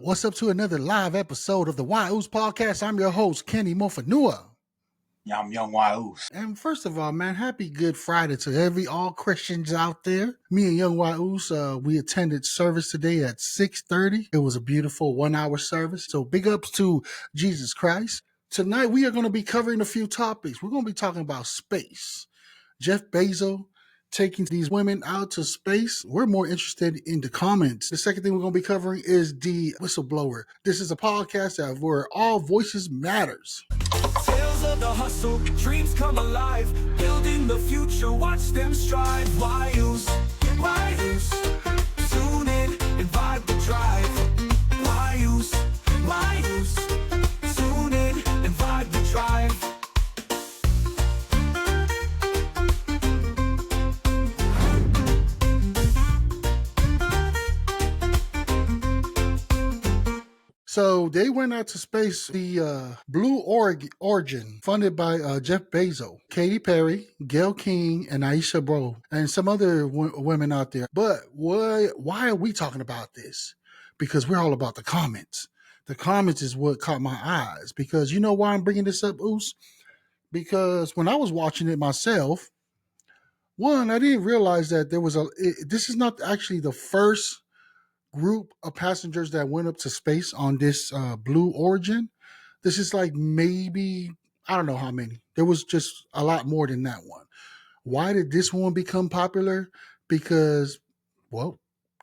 What's up to another live episode of the Why-Oos podcast? I'm your host, Kenny Mofanua. Yeah, I'm Young Why-Oos. And first of all, man, happy Good Friday to all Christians out there. Me and Young Why-Oos, we attended service today at 6:30. It was a beautiful 1-hour service. So big ups to Jesus Christ. Tonight, we are going to be covering a few topics. We're going to be talking about space. Jeff Bezos taking these women out to space. We're more interested in the comments. The second thing we're going to be covering is the Whistleblower. This is a podcast where all voices matters. Tales of the hustle, dreams come alive, building the future, watch them strive. Why-Oos, Why-Oos, tune in and vibe the drive. Why-Oos, Why-Oos, tune in and vibe the drive. So they went out to space, the Blue Origin, funded by Jeff Bezos, Katy Perry, Gayle King, and Aisha Bro, and some other women out there. But why are we talking about this? Because we're all about the comments. The comments is what caught my eyes. Because you know why I'm bringing this up, Oos? Because when I was watching it myself, one, I didn't realize that there was this is not actually the first group of passengers that went up to space on this Blue Origin. This is like maybe, I don't know how many. There was just a lot more than that one. Why did this one become popular? Because, well,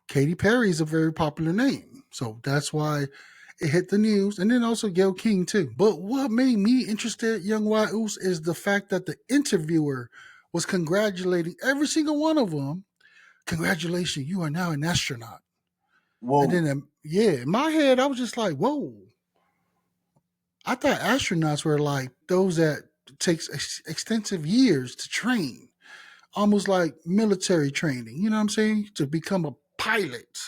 Katy Perry is a very popular name. So that's why it hit the news. And then also Gayle King too. But what made me interested, Young Why-Oos, is the fact that the interviewer was congratulating every single one of them. Congratulations, you are now an astronaut. Whoa. And then, in my head, I was just like, whoa. I thought astronauts were like those that takes extensive years to train, almost like military training. You know what I'm saying? To become a pilot,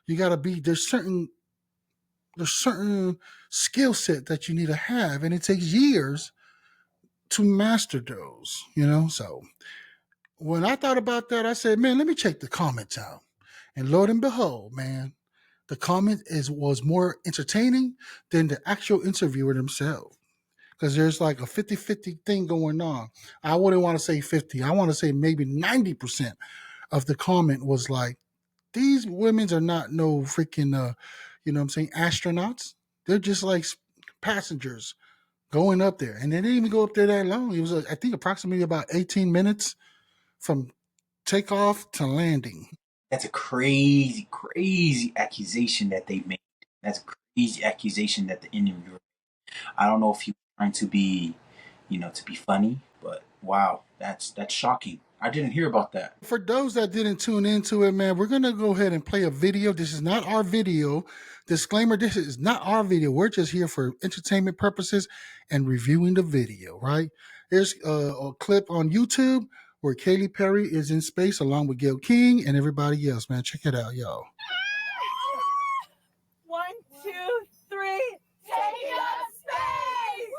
you got to be, there's certain skill set that you need to have, and it takes years to master those, you know? So when I thought about that, I said, man, let me check the comments out. And Lord and behold, man, the comment was more entertaining than the actual interviewer themselves. Because there's like a 50-50 thing going on. I wouldn't want to say 50. I want to say maybe 90% of the comment was like, these women are not no freaking, you know what I'm saying, astronauts. They're just like passengers going up there. And they didn't even go up there that long. It was, I think, approximately about 18 minutes from takeoff to landing. That's a crazy, crazy accusation that they made. That's a crazy accusation that the interviewer made. I don't know if he was trying to be, to be funny, but wow, that's shocking. I didn't hear about that. For those that didn't tune into it, man, we're going to go ahead and play a video. This is not our video. Disclaimer, this is not our video. We're just here for entertainment purposes and reviewing the video, right? There's a clip on YouTube where Katy Perry is in space along with Gayle King and everybody else, man. Check it out, y'all. 1, 2, 3, take up space!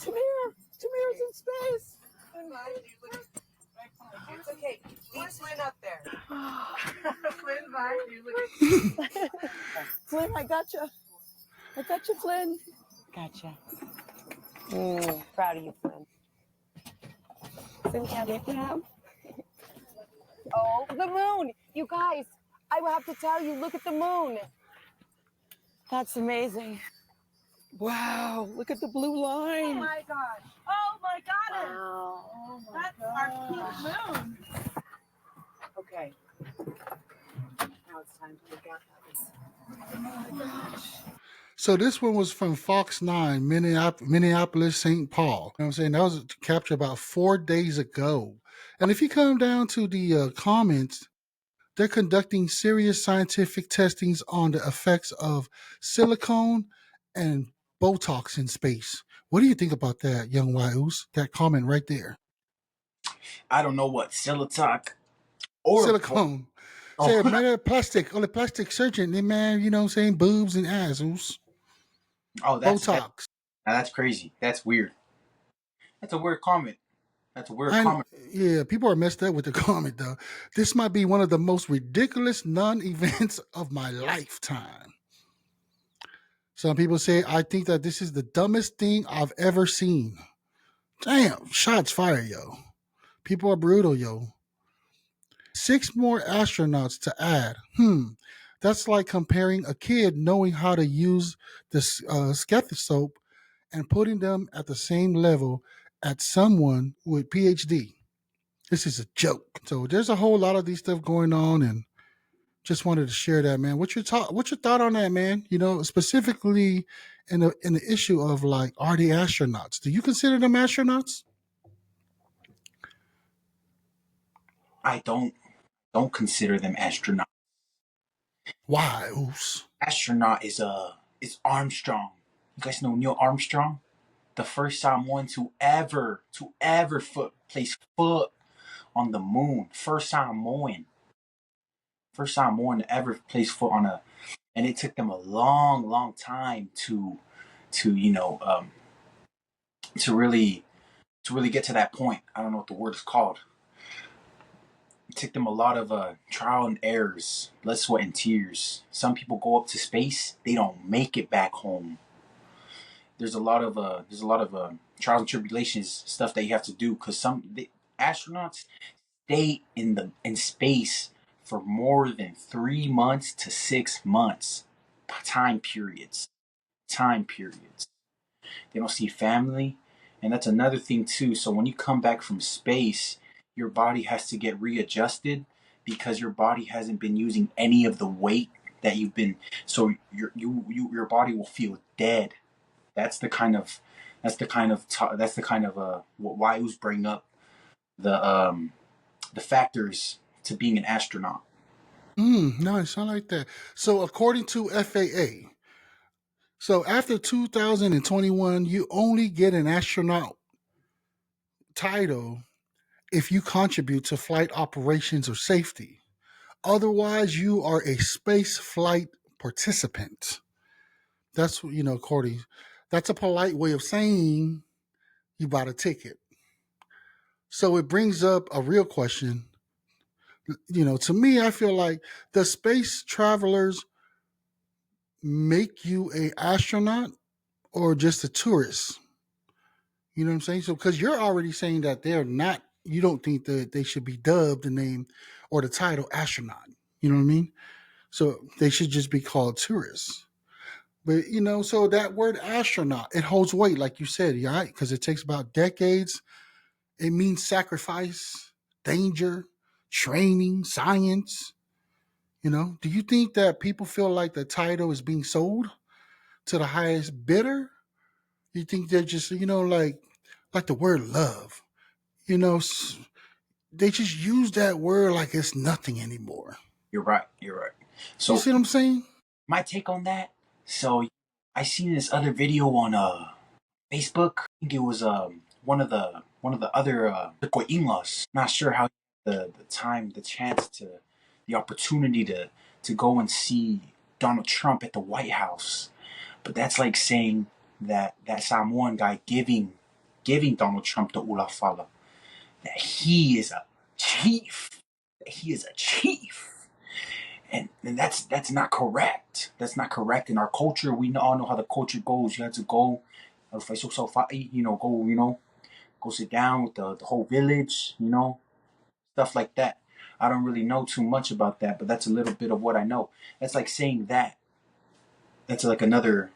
Tamir's in space. It's okay. Leave Flynn up there. Flynn, bye. Flynn, I gotcha. Flynn. Gotcha. Proud of you, Flynn. Oh, the moon! You guys, I will have to tell you, look at the moon. That's amazing. Wow, look at the blue line. Oh my God. Oh my God. Wow. Oh my That's our pink moon. Okay. Now it's time to look at this. Oh my gosh. So this one was from Fox 9, Minneapolis, St. Paul. You know what I'm saying? That was captured about 4 days ago. And if you come down to the comments, they're conducting serious scientific testings on the effects of silicone and Botox in space. What do you think about that, Young Why-Oos? That comment right there. I don't know what silicone or silicone. Say, man, that plastic, all the plastic surgeon, they man, you know what I'm saying, boobs and ass. Oh, that's Botox. That's crazy. That's weird. That's a weird comment. That's a weird I comment. Yeah, people are messed up with the comment though. This might be one of the most ridiculous non-events of my lifetime. Some people say I think that this is the dumbest thing I've ever seen. Damn, shots fired, yo. People are brutal, yo. 6 more astronauts to add. That's like comparing a kid knowing how to use the stethoscope and putting them at the same level at someone with PhD. This is a joke. So there's a whole lot of these stuff going on, and just wanted to share that, man. What's your thought on that, man? Specifically in the issue of like, are they astronauts? Do you consider them astronauts? I don't consider them astronauts. Why? Oops. Astronaut is Armstrong. You guys know Neil Armstrong, the first Samoan to ever place foot on the moon. First Samoan to ever place foot on a, and it took them a long, long time to to really get to that point. I don't know what the word is called. It took them a lot of trial and errors, blood, sweat, and tears. Some people go up to space, they don't make it back home. There's a lot of trials and tribulations, stuff that you have to do, because astronauts stay in space for more than 3 months to 6 months. Time periods. Time periods. They don't see family. And that's another thing too. So when you come back from space, your body has to get readjusted because your body hasn't been using any of the weight that you've been. So your body will feel dead. That's the kind of why I was bring up the factors to being an astronaut. Nice. I like that. So according to FAA, so after 2021, you only get an astronaut title if you contribute to flight operations or safety. Otherwise, you are a space flight participant. That's according. That's a polite way of saying you bought a ticket. So it brings up a real question. To me, I feel like the space travelers make you a astronaut or just a tourist. You know what I'm saying? So because you're already saying that they're not, you don't think that they should be dubbed the name or the title astronaut. You know what I mean? So they should just be called tourists. But so that word astronaut, it holds weight, like you said, yeah, because it takes about decades. It means sacrifice, danger, training, science. Do you think that people feel like the title is being sold to the highest bidder? You think they're just, like the word love, you know, they just use that word like it's nothing anymore. You're right. You're right. You So see what I'm saying? my take on that. So I seen this other video on Facebook. I think it was one of the other in-laws. Not sure how the time, the chance to the opportunity to go and see Donald Trump at the White House. But that's like saying that Samoan guy giving Donald Trump the Ulafala, that he is a chief. That he is a chief. And that's not correct. That's not correct. In our culture, we all know how the culture goes. You have to go, go sit down with the whole village, stuff like that. I don't really know too much about that, but that's a little bit of what I know. That's like saying that. That's like another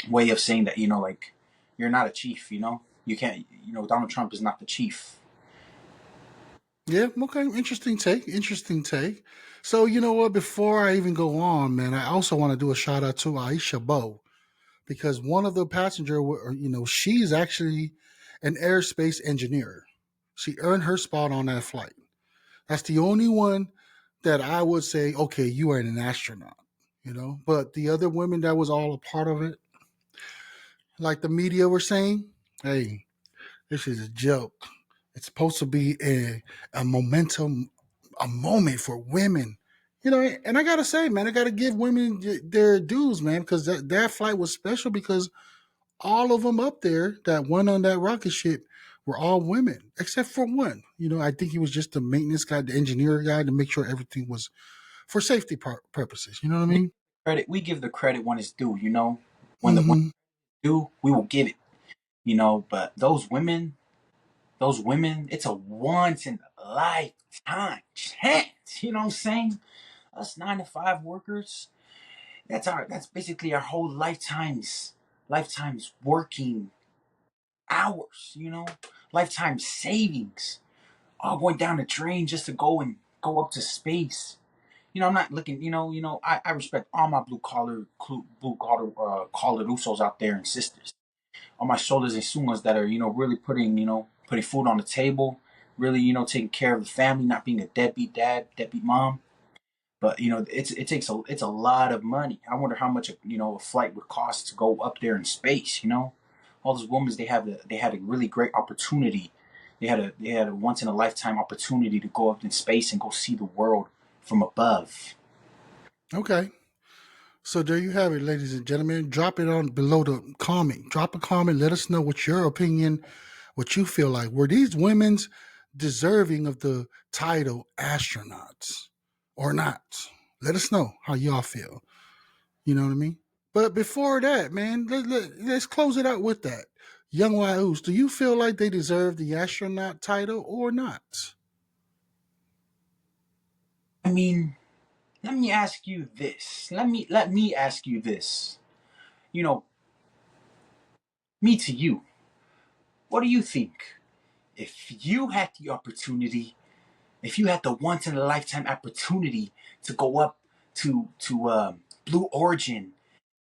way of saying that, like you're not a chief, You can't, Donald Trump is not the chief. Yeah, okay. Interesting take. Interesting take. So, you know what? Before I even go on, man, I also want to do a shout out to Aisha Bo because one of the passenger, she's actually an airspace engineer. She earned her spot on that flight. That's the only one that I would say, okay, you are an astronaut, But the other women that was all a part of it, like the media were saying, hey, this is a joke. It's supposed to be a momentum, a moment for women. And I gotta say, man, I gotta give women their dues, man, because that flight was special because all of them up there that went on that rocket ship were all women, except for one. I think he was just the maintenance guy, the engineer guy, to make sure everything was for safety purposes. You know what I mean? Credit, we give the credit when it's due. You know, when Mm-hmm. it's due, we will give it. You know, but those women, it's a once in a lifetime chance. You know what I'm saying? Us 9 to 5 workers, that's basically our whole lifetimes working hours, lifetime savings, all going down the drain just to go up to space. I'm not looking, I respect all my blue collar usos out there and sisters, all my shoulders and sumas that are, really putting food on the table, really, taking care of the family, not being a deadbeat dad, deadbeat mom. But it's a lot of money. I wonder how much a flight would cost to go up there in space. All those women, they had a really great opportunity. They had a once in a lifetime opportunity to go up in space and go see the world from above. Okay. So there you have it, ladies and gentlemen. Drop it on below the comment. Drop a comment. Let us know what your opinion, what you feel like. Were these women's deserving of the title astronauts or not? Let us know how y'all feel. You know what I mean? But before that, man, let's close it out with that. Young Waius, do you feel like they deserve the astronaut title or not? I mean, let me ask you this. Let me ask you this. You know, me to you. What do you think? If you had the opportunity, if you had the once in a lifetime opportunity to go up to Blue Origin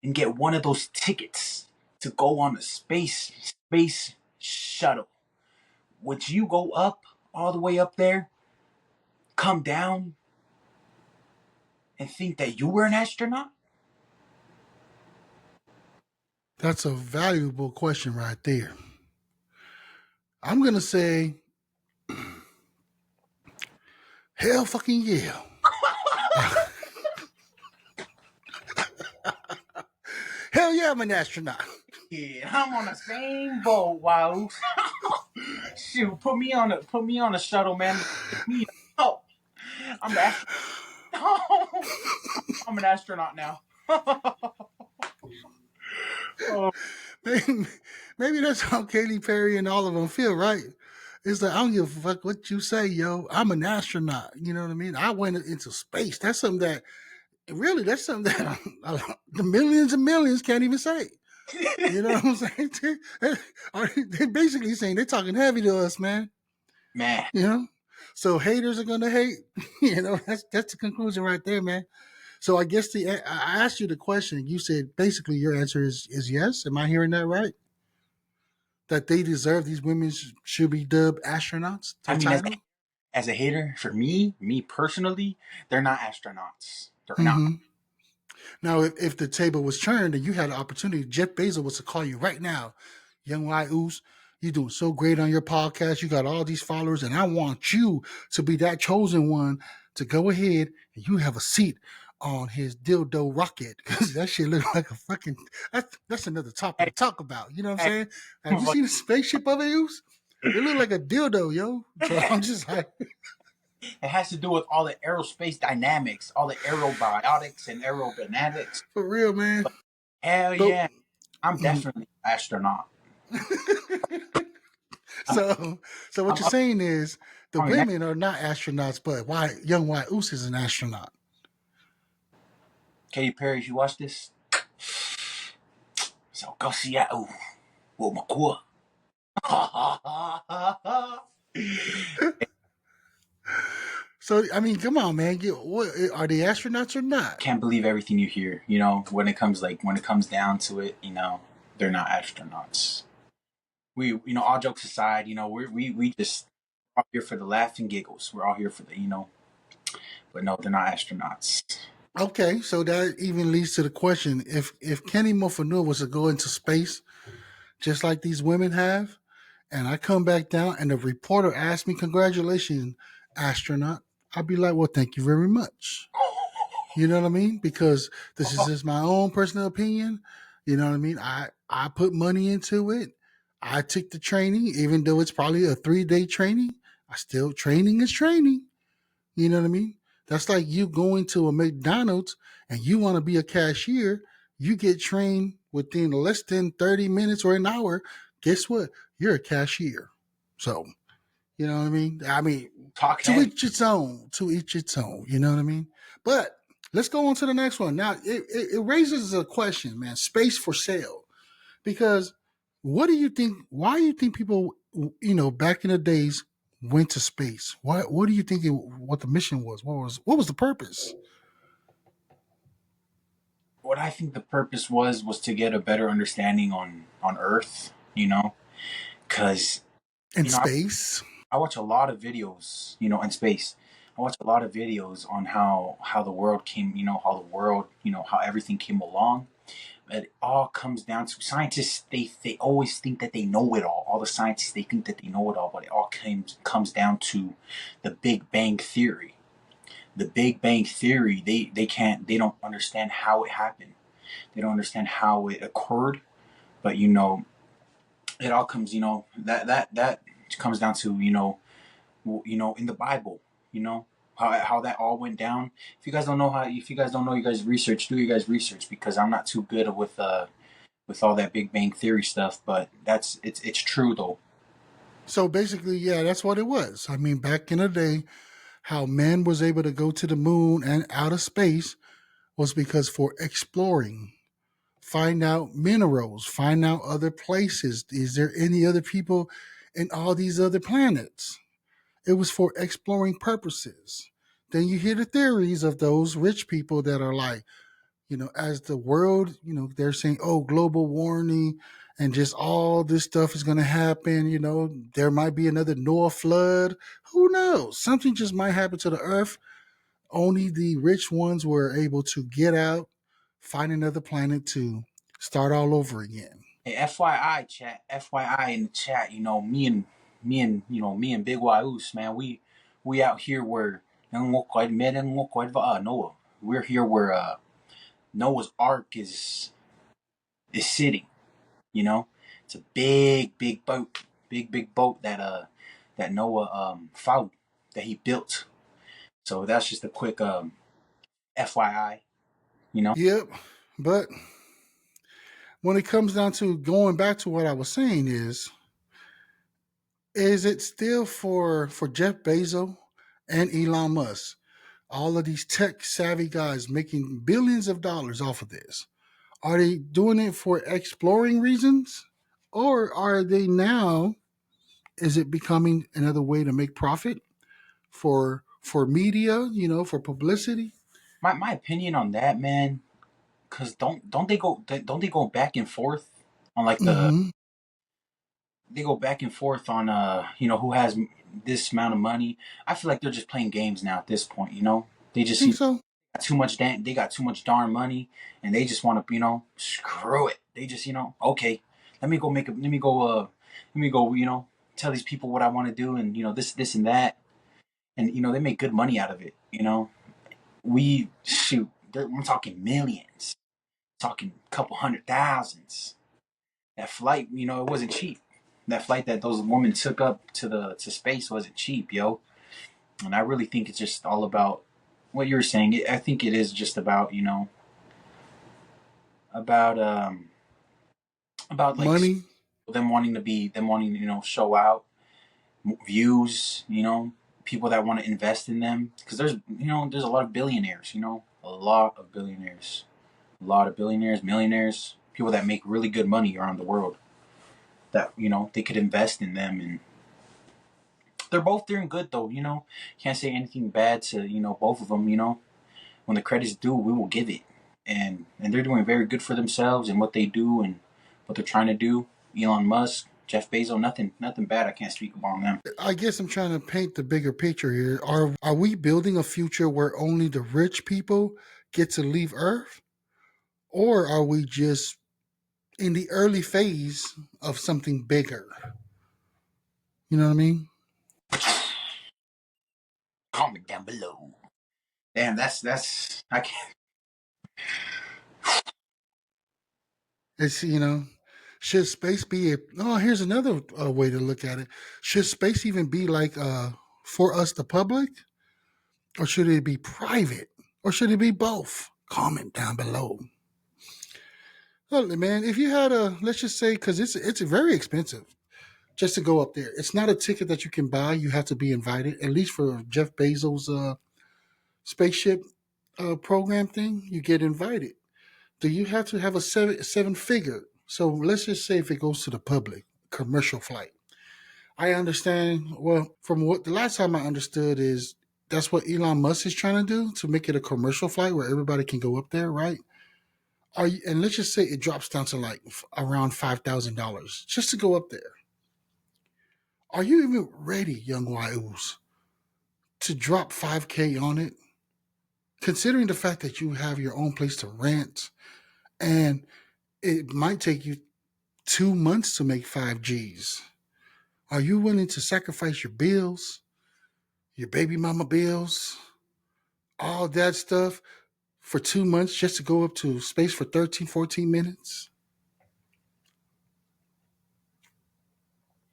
and get one of those tickets to go on a space shuttle, would you go up all the way up there, come down, and think that you were an astronaut? That's a valuable question right there. I'm going to say, hell fucking yeah. Hell yeah, I'm an astronaut. Yeah, I'm on the same boat. Wow. Shoot, put me on a shuttle, man. Take me out. I'm the astronaut. I'm an astronaut now. Oh, maybe, maybe that's how Katy Perry and all of them feel, right? It's like, I don't give a fuck what you say, yo. I'm an astronaut. You know what I mean? I went into space. That's something that, really, that's something that the millions and millions can't even say. You know what I'm saying? They're basically saying they're talking heavy to us, man. man. You know? So haters are gonna hate. That's the conclusion right there, man. So I guess I asked you the question. You said basically your answer is yes. Am I hearing that right? That they deserve, these women should be dubbed astronauts. I The mean, as title. as a hater, for me personally, they're not astronauts. They're not. Mm-hmm. Now, if the table was turned and you had an opportunity, Jeff Bezos was to call you right now, young white ooze, you're doing so great on your podcast. You got all these followers, and I want you to be that chosen one to go ahead and you have a seat on his dildo rocket because that shit look like a fucking. That's another topic to Hey, talk about. You know what I'm hey, saying? Have you seen the spaceship of it, ooze? It look like a dildo, yo. So I'm just like, it has to do with all the aerospace dynamics, all the aerobiotics and aerodynamics. for real, man. But hell But yeah, I'm mm, definitely an astronaut. I'm, so, so what I'm you're up saying is the on your next. women are not astronauts, but why young white Oos is an astronaut. Katy Perry, if you watch this, so go see ya. Ooh, with my core. So I mean, come on, man. What, are they astronauts or not? Can't believe everything you hear. When it comes down to it, they're not astronauts. All jokes aside, we just are here for the laugh and giggles. We're all here for but no, they're not astronauts. Okay, so that even leads to the question: if Kenny Mofanua was to go into space, just like these women have, and I come back down, and the reporter asks me, "Congratulations, astronaut," I'd be like, "Well, thank you very much." You know what I mean? Because this is just my own personal opinion. You know what I mean? I put money into it. I took the training, even though it's probably a 3-day training. I still training is training. You know what I mean? That's like you going to a McDonald's and you want to be a cashier. You get trained within less than 30 minutes or an hour. Guess what? You're a cashier. So, you know what I mean? I mean, Talk to heavy. each its own, to each its own. You know what I mean? But let's go on to the next one. Now, it raises a question, man. Space for sale. Because what do you think? Why do you think people, back in the days went to space? What do you think? What the mission was? What was the purpose? What I think the purpose was to get a better understanding on Earth. Because In you know space? I watch a lot of videos, in space. I watch a lot of videos on how the world came, how the world, how everything came along. But it all comes down to scientists. They always think that they know it all. All the scientists, they think that they know it all, but it all comes down to the Big Bang theory. The Big Bang theory. They don't understand how it happened. They don't understand how it occurred. But it all comes. That comes down to in the Bible, how that all went down. If you guys don't know, you guys research. Do you guys research? Because I'm not too good with all that Big Bang Theory stuff. But it's true though. So basically, yeah, that's what it was. I mean, back in the day, how man was able to go to the moon and out of space was because for exploring, find out minerals, find out other places. Is there any other people in all these other planets? It was for exploring purposes. Then you hear the theories of those rich people that are like, as the world, they're saying, oh, global warming and just all this stuff is going to happen. There might be another Noah flood. Who knows? Something just might happen to the earth. Only the rich ones were able to get out, find another planet to start all over again. Hey, FYI, chat. FYI in the chat. Me and Big Waius, man. We out here where Noah. We're here where Noah's Ark is sitting. It's a big boat, big boat that Noah found, that he built. So that's just a quick FYI. Yep. But when it comes down to going back to what I was saying is it still for Jeff Bezos and Elon Musk, all of these tech savvy guys making billions of dollars off of this? Are they doing it for exploring reasons? Or are they now, is it becoming another way to make profit for media, for publicity? My opinion on that, man. Cause don't they go back and forth on like Mm-hmm. they go back and forth on who has this amount of money. I feel like they're just playing games now at this point. They just Think so? got too much they got too much darn money, and they just want to screw it. They just okay, let me go tell these people what I want to do, and this and that, and they make good money out of it. We shoot, I'm talking millions, talking a couple hundred thousands. That flight, it wasn't cheap. That flight that those women took up to space wasn't cheap, yo. And I really think it's just all about what you were saying. I think it is just about about about like Money? them wanting to show out views, people that want to invest in them, because there's a lot of billionaires, a lot of billionaires, millionaires, people that make really good money around the world, that they could invest in them. And they're both doing good though. Can't say anything bad to both of them. When the credit's due, we will give it. And they're doing very good for themselves and what they do and what they're trying to do. Elon Musk, Jeff Bezos, nothing bad. I can't speak about them. I guess I'm trying to paint the bigger picture here. Are we building a future where only the rich people get to leave Earth? Or are we just in the early phase of something bigger? You know what I mean? Comment down below. Damn, that's I can't. It's Should space be a? Oh, here's another way to look at it. Should space even be like for us, the public, or should it be private, or should it be both? Comment down below. Well, man, if you had a, let's just say, because it's very expensive just to go up there. It's not a ticket that you can buy. You have to be invited. At least for Jeff Bezos' spaceship program thing, you get invited. Do you have to have a seven figure? So let's just say if it goes to the public, commercial flight. I understand. Well, from what the last time I understood is that's what Elon Musk is trying to do to make it a commercial flight where everybody can go up there, right? Are you, and let's just say it drops down to like around $5,000 just to go up there. Are you even ready, young YOs, to drop 5K on it? Considering the fact that you have your own place to rent and it might take you 2 months to make 5Gs. Are you willing to sacrifice your bills, your baby mama bills, all that stuff for 2 months just to go up to space for 13, 14 minutes?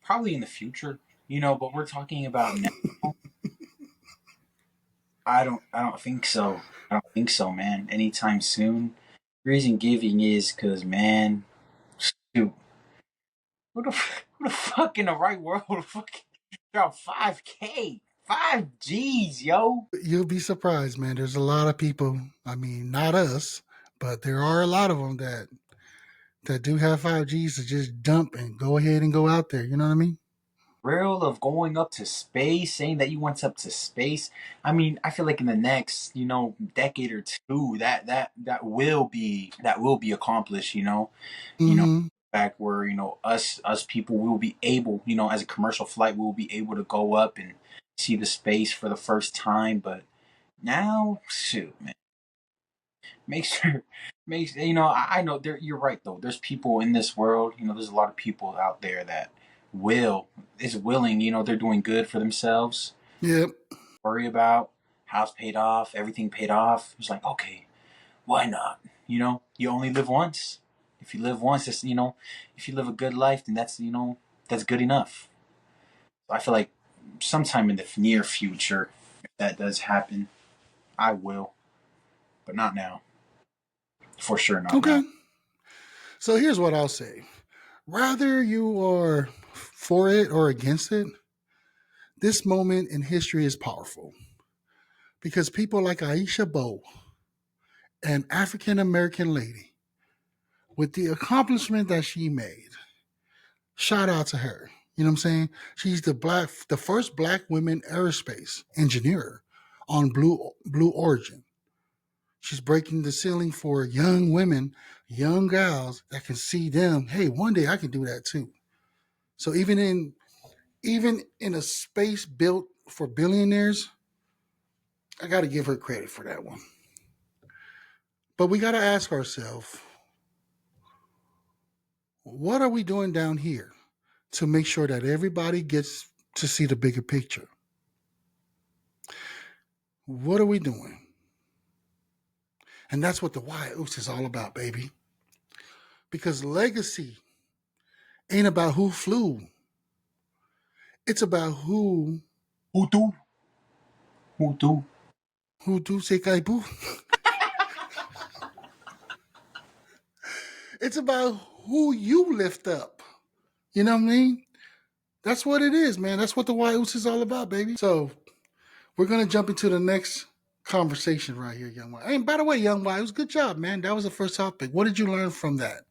Probably in the future, but we're talking about now. I don't think so. I don't think so, man. Anytime soon. The reason giving is because, man, shoot, who the fuck in the right world would fucking drop 5K? 5Gs, yo. You'll be surprised, man. There's a lot of people, I mean, not us, but there are a lot of them that do have 5Gs to just dump and go ahead and go out there. You know what I mean? Real of going up to space, saying that you went up to space. I mean, I feel like in the next, decade or two, that will be accomplished. Mm-hmm. Fact where us people will be able, as a commercial flight, we will be able to go up and see the space for the first time. But now, shoot, man, make sure, I know you're right though. There's people in this world, there's a lot of people out there that will is willing, they're doing good for themselves. Yep. Worry about house paid off, everything paid off. It's like, okay, why not? You only live once. If you live once, if you live a good life, then that's good enough. So I feel like sometime in the near future, if that does happen, I will, but not now. For sure, not Okay. now. So here's what I'll say. Whether you are for it or against it, this moment in history is powerful because people like Aisha Bowe, an African American lady, with the accomplishment that she made, shout out to her. You know what I'm saying? She's the first black woman aerospace engineer on Blue Origin. She's breaking the ceiling for young women, young gals that can see them. Hey, one day I can do that too. So even in a space built for billionaires, I got to give her credit for that one. But we got to ask ourselves, what are we doing down here to make sure that everybody gets to see the bigger picture? What are we doing? And that's what the Why Oops is all about, baby. Because legacy ain't about who flew. It's about Who do? Who do? who do say kaipu. It's about who you lift up. You know what I mean? That's what it is, man. That's what the Why Oops is all about, baby. So we're gonna jump into the next conversation right here, Young Y. And by the way, Young Y, it was good job, man. That was the first topic. What did you learn from that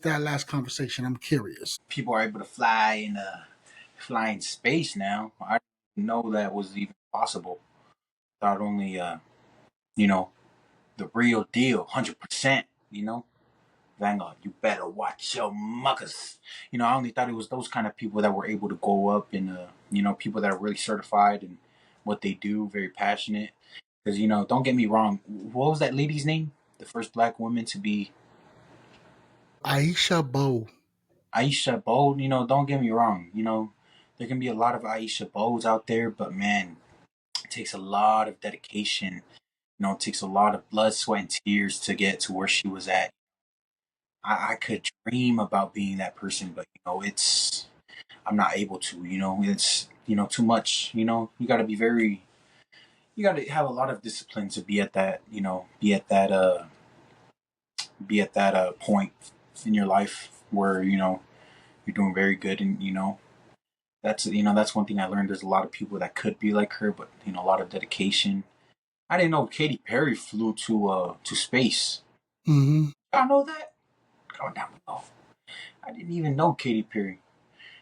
last conversation? I'm curious. People are able to fly in space now. I didn't know that was even possible. Thought only you know, the real deal, 100%. Vanguard, you better watch your muckers. I only thought it was those kind of people that were able to go up and, people that are really certified in what they do, very passionate. Because, don't get me wrong, what was that lady's name? The first black woman to be Aisha Bowe. Aisha Bowe. Don't get me wrong. There can be a lot of Aisha Bows out there, but man, it takes a lot of dedication. It takes a lot of blood, sweat, and tears to get to where she was at. I could dream about being that person, but it's I'm not able to. It's too much. You got to be very. You got to have a lot of discipline to be at that. Be at that point in your life where you're doing very good, and that's one thing I learned. There's a lot of people that could be like her, but a lot of dedication. I didn't know Katy Perry flew to space. Hmm. Y'all know that? Comment down below. I didn't even know Katy Perry.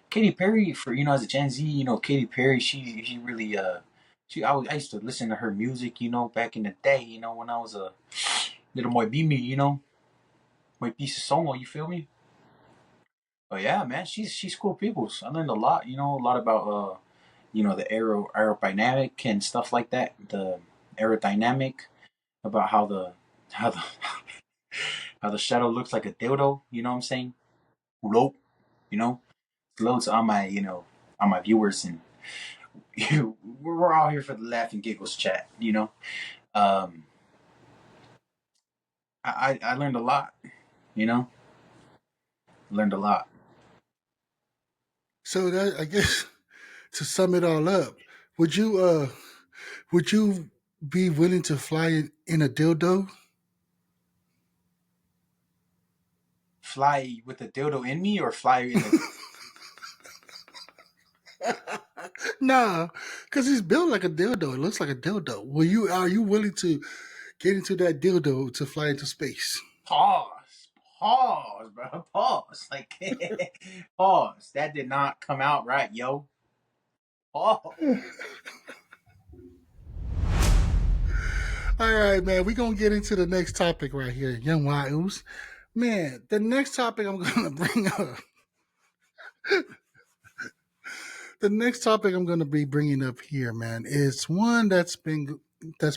Katy Perry, for as a Gen Z, Katy Perry, she really I used to listen to her music, back in the day, when I was a little boy Bimi, my piece of song, you feel me? But yeah, man, she's cool people. I learned a lot, a lot about the aerodynamic and stuff like that. The aerodynamic about how the how the shadow looks like a dildo. You know what I'm saying? Rope. You know, loads on my on my viewers, and we're all here for the laugh and giggles chat. Um, I learned a lot. You know, learned a lot. So that, I guess, to sum it all up, would you would you be willing to fly in a dildo? Fly with a dildo in me, or fly in a Nah, because it's built like a dildo. It looks like a dildo. Are you willing to get into that dildo to fly into space? pause, pause, bro, pause. Like pause. That did not come out right, yo. Pause. All right, man. We're gonna get into the next topic right here, young Wahoo's. Man, the next topic I'm gonna bring up. The next topic I'm gonna be bringing up here, man, is one that's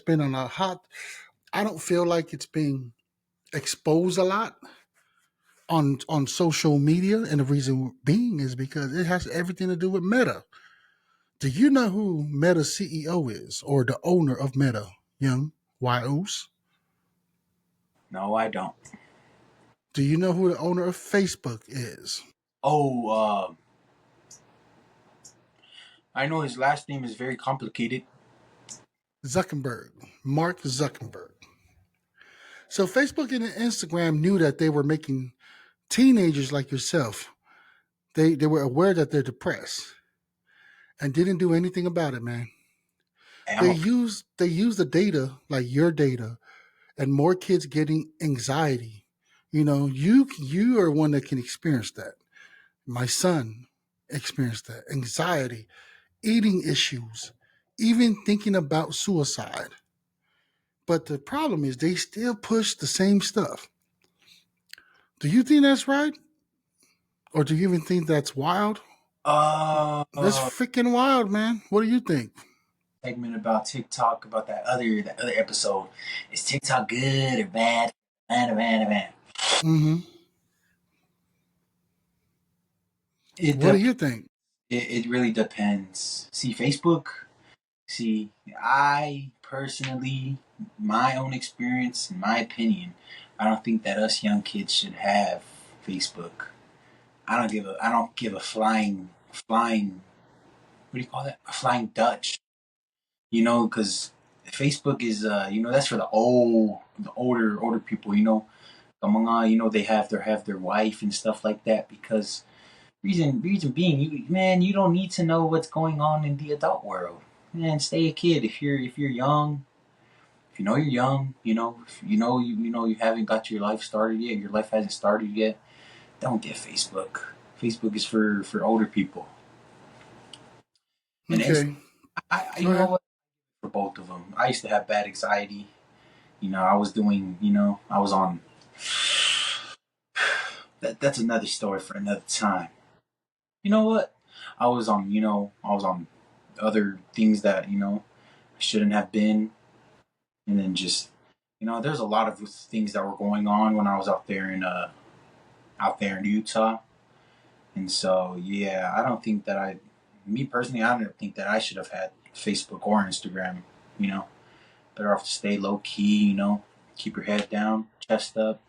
been on a hot. I don't feel like it's being exposed a lot on social media, and the reason being is because it has everything to do with Meta. Do you know who Meta CEO is, or the owner of Meta, young Wahoo's? No, I don't. Do you know who the owner of Facebook is? Oh, I know his last name is very complicated. Zuckerberg, Mark Zuckerberg. So Facebook and Instagram knew that they were making teenagers like yourself. They were aware that they're depressed and didn't do anything about it, man. Hey, They used the data, like your data, and more kids getting anxiety. You are one that can experience that. My son experienced that anxiety, eating issues, even thinking about suicide. But the problem is they still push the same stuff. Do you think that's right? Or do you even think that's wild? That's uh, freaking wild, man. What do you think? segment about TikTok, about that other episode. Is TikTok good or bad? Man, man, man. Hmm. It What do dep- you think? it really depends. See, Facebook. See, I personally, my own experience, in my opinion, I don't think that us young kids should have Facebook. I don't give a flying. What do you call that? A flying Dutch. Because Facebook is that's for the older people. The mga they have their wife and stuff like that, because reason being, you don't need to know what's going on in the adult world. Man, stay a kid if you're young. If you know you're young, if you haven't got your life started yet, your life hasn't started yet, don't get Facebook. Facebook is for older people. And Okay. you Go know ahead. what? For both of them, I used to have bad anxiety. I was doing, I was on. That's another story for another time. You know what? I was on other things that I shouldn't have been, and then just there's a lot of things that were going on when I was out there in Utah, and so yeah, I don't think that me personally, I don't think that I should have had Facebook or Instagram. You know, better off to stay low key. Keep your head down, chest up,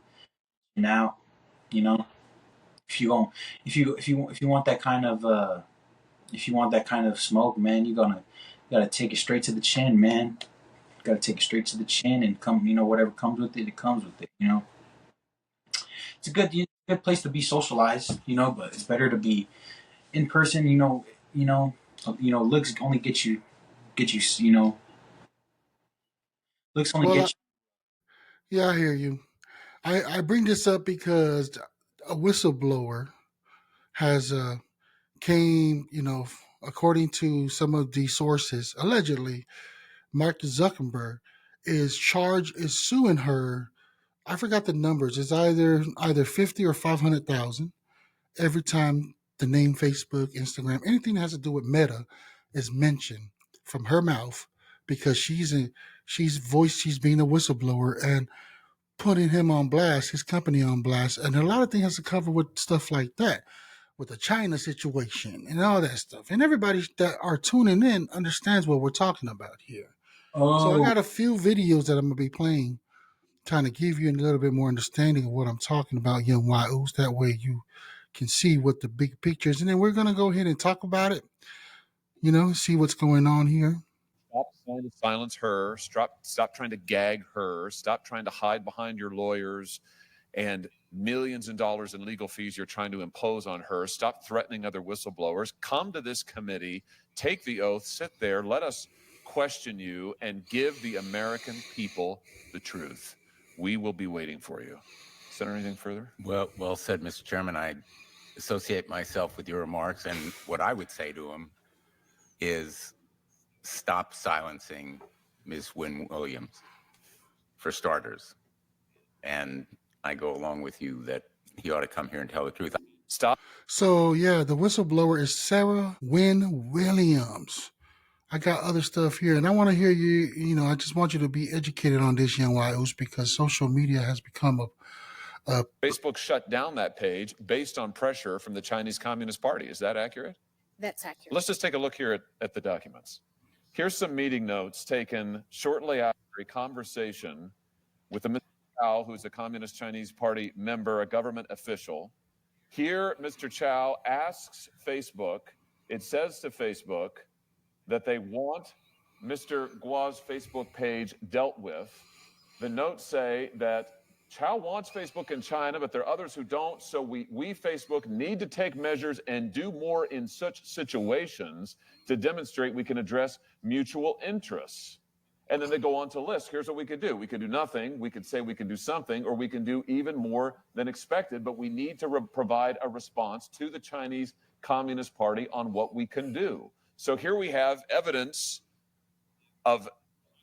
and out. You know, if you want, if you want that kind of if you want that kind of smoke, man, you gotta take it straight to the chin, man. You gotta take it straight to the chin and come, whatever comes with it, it comes with it. It's a good place to be socialized, but it's better to be in person. Looks only get you, looks only Well, get yeah, I hear you. I bring this up because a whistleblower has came, according to some of the sources, allegedly, Mark Zuckerberg is suing her. I forgot the numbers. It's either 50 or 500,000 every time the name Facebook, Instagram, anything that has to do with Meta is mentioned from her mouth, because she's being a whistleblower and putting him on blast, his company on blast, and a lot of things has to cover with stuff like that, with the China situation and all that stuff. And everybody that are tuning in understands what we're talking about here. So I oh got a few videos that I'm gonna be playing, trying to give you a little bit more understanding of what I'm talking about, young Wahoo's. That way you can see what the big picture is. And then we're gonna go ahead and talk about it, see what's going on here. Stop trying to silence her. Stop trying to gag her. Stop trying to hide behind your lawyers and millions of dollars in legal fees you're trying to impose on her. Stop threatening other whistleblowers. Come to this committee, take the oath, sit there, let us question you, and give the American people the truth. We will be waiting for you. Senator, anything further? Well said, Mr. Chairman. I associate myself with your remarks, and what I would say to him is stop silencing Ms. Wynne Williams, for starters. And I go along with you that he ought to come here and tell the truth. Stop. So yeah, the whistleblower is Sarah Wynne Williams. I got other stuff here, and I want to hear you. I just want you to be educated on this, young Wahoo's, because social media has become a Facebook shut down that page based on pressure from the Chinese Communist Party. Is that accurate? That's accurate. Let's just take a look here at the documents. Here's some meeting notes taken shortly after a conversation with a Mr. Chow, who's a Communist Chinese Party member, a government official. Here, Mr. Chow asks Facebook, it says to Facebook that they want Mr. Guo's Facebook page dealt with. The notes say that Chow wants Facebook in China, but there are others who don't. So we Facebook need to take measures and do more in such situations to demonstrate we can address mutual interests. And then they go on to list, here's what we could do. We could do nothing. We could say we can do something, or we can do even more than expected. But we need to provide a response to the Chinese Communist Party on what we can do. So here we have evidence of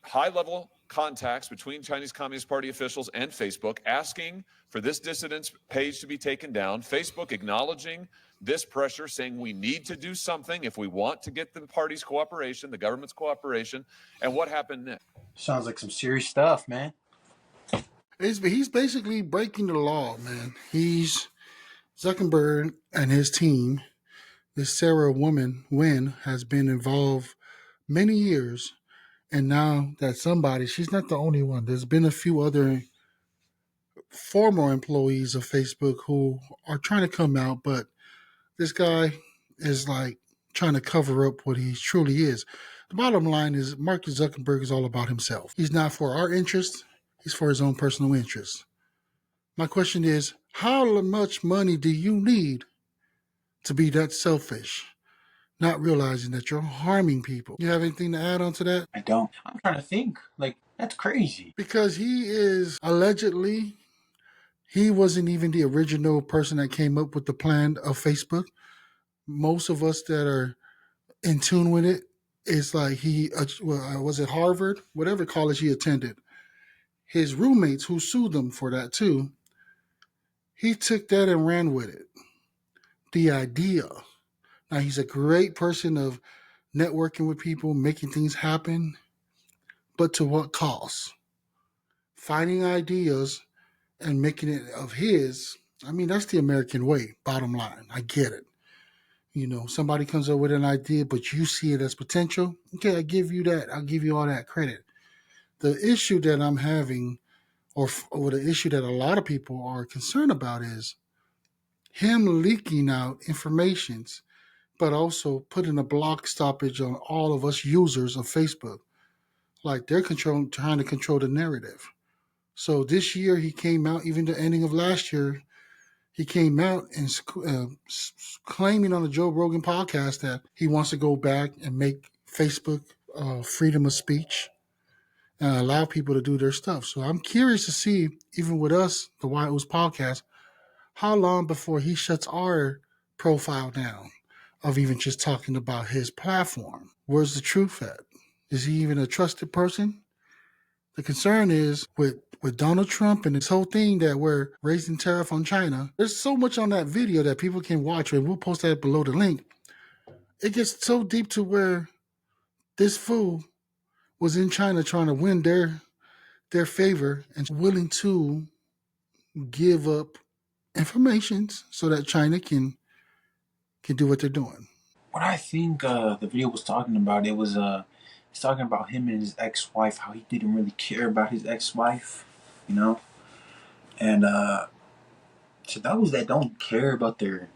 high-level contacts between Chinese Communist Party officials and Facebook asking for this dissident's page to be taken down. Facebook acknowledging this pressure, saying we need to do something if we want to get the party's cooperation, the government's cooperation. And what happened next? sounds like some serious stuff, man. he's basically breaking the law, man. He's Zuckerberg and his team. This Sarah woman, Wynne, has been involved many years. And now that she's not the only one. There's been a few other former employees of Facebook who are trying to come out, but this guy is like trying to cover up what he truly is. The bottom line is Mark Zuckerberg is all about himself. He's not for our interests. He's for his own personal interests. My question is, how much money do you need to be that selfish, not realizing that you're harming people? You have anything to add on to that? I don't. I'm trying to think. Like, that's crazy. Because he is allegedly, he wasn't even the original person that came up with the plan of Facebook. Most of us that are in tune with it, it's like was it Harvard? Whatever college he attended. His roommates who sued them for that too, he took that and ran with it. The idea. Now he's a great person of networking with people, making things happen, but to what cost? Finding ideas and making it of his. I mean, that's the American way, bottom line. I get it. Somebody comes up with an idea, but you see it as potential. Okay, I give you that. I'll give you all that credit. The issue that I'm having, or the issue that a lot of people are concerned about, is him leaking out informations, but also putting a block stoppage on all of us users of Facebook. Like they're trying to control the narrative. So this year he came out, even the ending of last year, he came out and claiming on the Joe Rogan podcast that he wants to go back and make Facebook freedom of speech and allow people to do their stuff. So I'm curious to see, even with us, the White Oats podcast, how long before he shuts our profile down of even just talking about his platform. Where's the truth at? Is he even a trusted person? The concern is with Donald Trump and this whole thing that we're raising tariff on China. There's so much on that video that people can watch, and we'll post that below the link. It gets so deep to where this fool was in China trying to win their favor and willing to give up information so that China can do what they're doing. What I think the video was talking about, it's talking about him and his ex-wife, how he didn't really care about his ex-wife, you know, and to those that don't care about their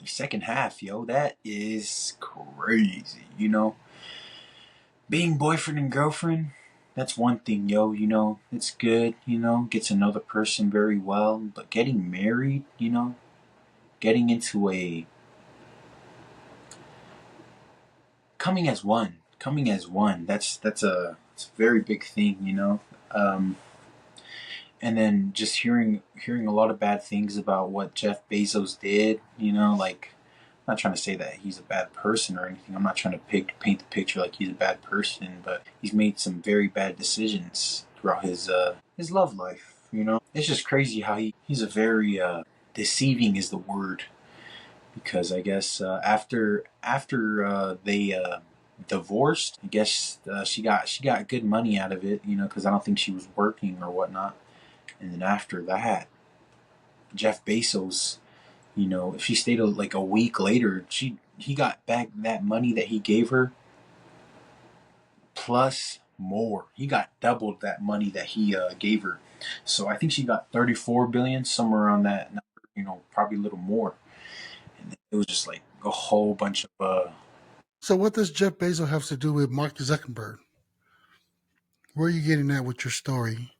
second half, yo, that is crazy, you know. Being boyfriend and girlfriend, that's one thing, yo, you know, it's good, you know, gets to know the person very well, but getting married, you know, getting into a coming as one, it's a very big thing, you know. And then just hearing a lot of bad things about what Jeff Bezos did, you know, like I'm not trying to say that he's a bad person or anything. I'm not trying to paint the picture like he's a bad person, but he's made some very bad decisions throughout his love life. You know, it's just crazy how he's a very deceiving is the word, because I guess after they divorced, I guess she got good money out of it. You know, because I don't think she was working or whatnot. And then after that, Jeff Bezos, you know, if she stayed like a week later, he got back that money that he gave her plus more. He got doubled that money that he gave her. So I think she got 34 billion, somewhere around that number, you know, probably a little more. And it was just like a whole bunch of So what does Jeff Bezos have to do with Mark Zuckerberg? Where are you getting at with your story?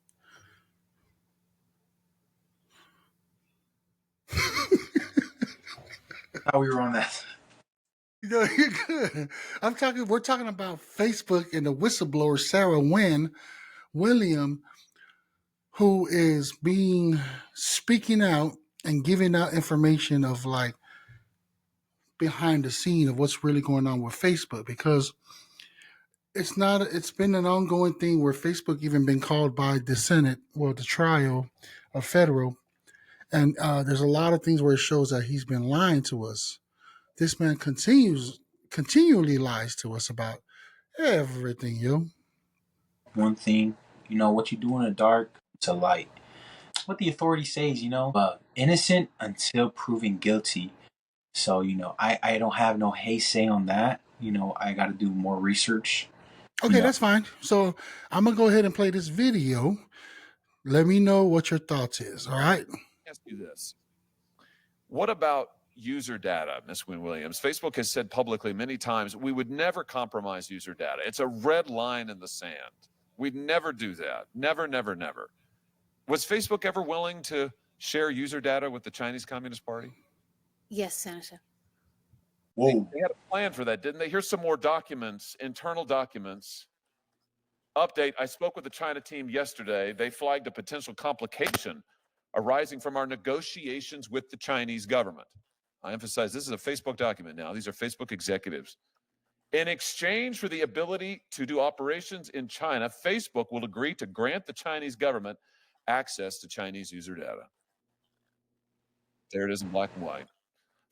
how we were on that. No, you're good. We're talking about Facebook and the whistleblower Sarah William, who is speaking out and giving out information of like behind the scene of what's really going on with Facebook, because it's been an ongoing thing where Facebook even been called by the Senate, well, the trial of federal, and there's a lot of things where it shows that he's been lying to us. This man continually lies to us about everything, yo. One thing, you know, what you do in the dark to light. What the authority says, you know, innocent until proven guilty. So, you know, I don't have no hay say on that. You know, I got to do more research. Okay, that's fine. So I'm gonna go ahead and play this video. Let me know what your thoughts is. All right. Ask you this. What about user data, Ms. Wynne Williams? Facebook has said publicly many times we would never compromise user data. It's a red line in the sand. We'd never do that. Never, never, never. Was Facebook ever willing to share user data with the Chinese Communist Party? Yes, Senator. Whoa. They had a plan for that, didn't they? Here's some more documents, internal documents. Update, I spoke with the China team yesterday. They flagged a potential complication arising from our negotiations with the Chinese government. I emphasize this is a Facebook document now. These are Facebook executives. In exchange for the ability to do operations in China, Facebook will agree to grant the Chinese government access to Chinese user data. There it is in black and white.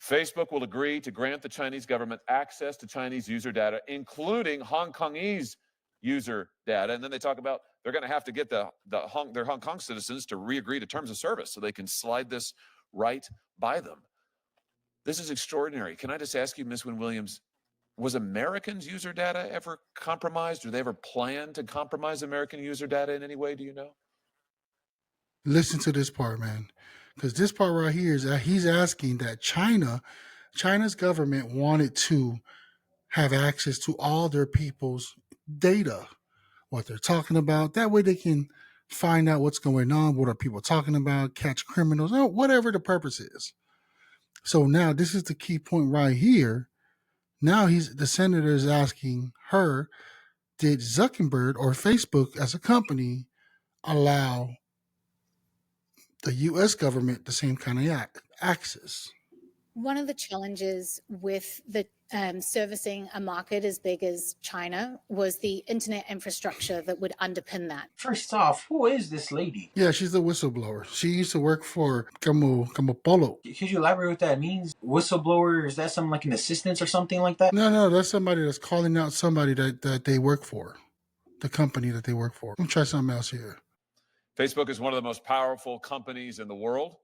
Facebook will agree to grant the Chinese government access to Chinese user data, including Hong Kongese user data. And then they talk about they're going to have to get their Hong Kong citizens to re-agree to terms of service so they can slide this right by them. This is extraordinary. Can I just ask you, Ms. Wynne Williams, was Americans' user data ever compromised? Or they ever planned to compromise American user data in any way? Do you know? Listen to this part, man. Because this part right here is that he's asking that China's government wanted to have access to all their people's data, what they're talking about. That way they can find out what's going on, what are people talking about, catch criminals, whatever the purpose is. So now this is the key point right here. Now the senator is asking her, did Zuckerberg or Facebook as a company allow the U.S. government the same kind of access? One of the challenges with the servicing a market as big as China was the internet infrastructure that would underpin that. First off, who is this lady? Yeah, she's a whistleblower. She used to work for Paopao. Could you elaborate what that means? Whistleblower, is that something like an assistant or something like that? No, that's somebody that's calling out somebody that they work for, the company that they work for. Let me try something else here. Facebook is one of the most powerful companies in the world.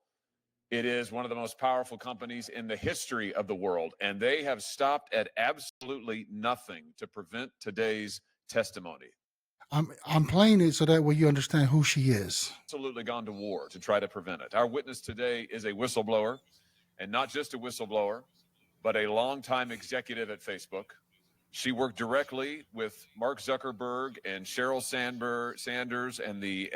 It is one of the most powerful companies in the history of the world, and they have stopped at absolutely nothing to prevent today's testimony. I'm playing it so that way you understand who she is. Absolutely gone to war to try to prevent it. Our witness today is a whistleblower, and not just a whistleblower, but a longtime executive at Facebook. She worked directly with Mark Zuckerberg and Sheryl Sanders and the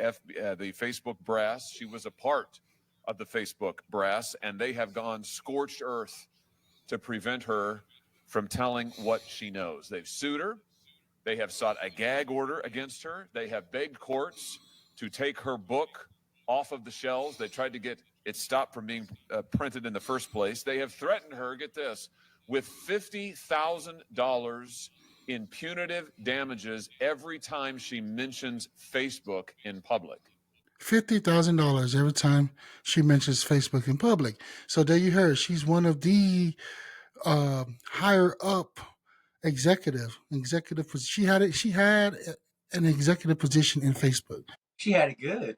Facebook brass. She was a part of the Facebook brass, and they have gone scorched earth to prevent her from telling what she knows. They've sued her. They have sought a gag order against her. They have begged courts to take her book off of the shelves. They tried to get it stopped from being printed in the first place. They have threatened her, get this, with $50,000 in punitive damages every time she mentions Facebook in public. $50,000 every time she mentions Facebook in public. So there you heard. She's one of the higher up executive. She had an executive position in Facebook. She had it good.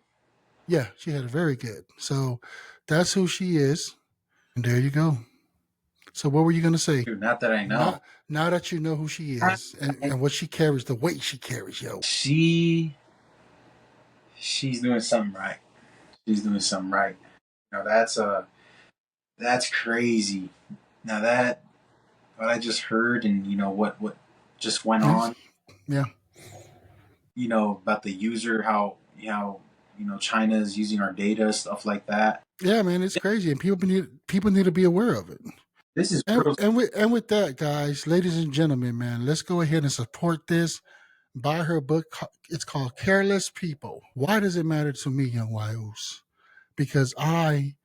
Yeah, she had it very good. So that's who she is. And there you go. So what were you going to say? Dude, not that I know. Now that you know who she is and what she carries, the weight she carries, yo. She's doing something right. She's doing something right. You know, that's crazy. Now that what I just heard and you know what just went on. Yeah. You know, about the user, how you know China is using our data, stuff like that. Yeah, man, it's crazy, and people need to be aware of it. This is and with that, guys, ladies and gentlemen, man, let's go ahead and support this. Buy her book. It's called Careless People. Why does it matter to me, young Wayus? Because I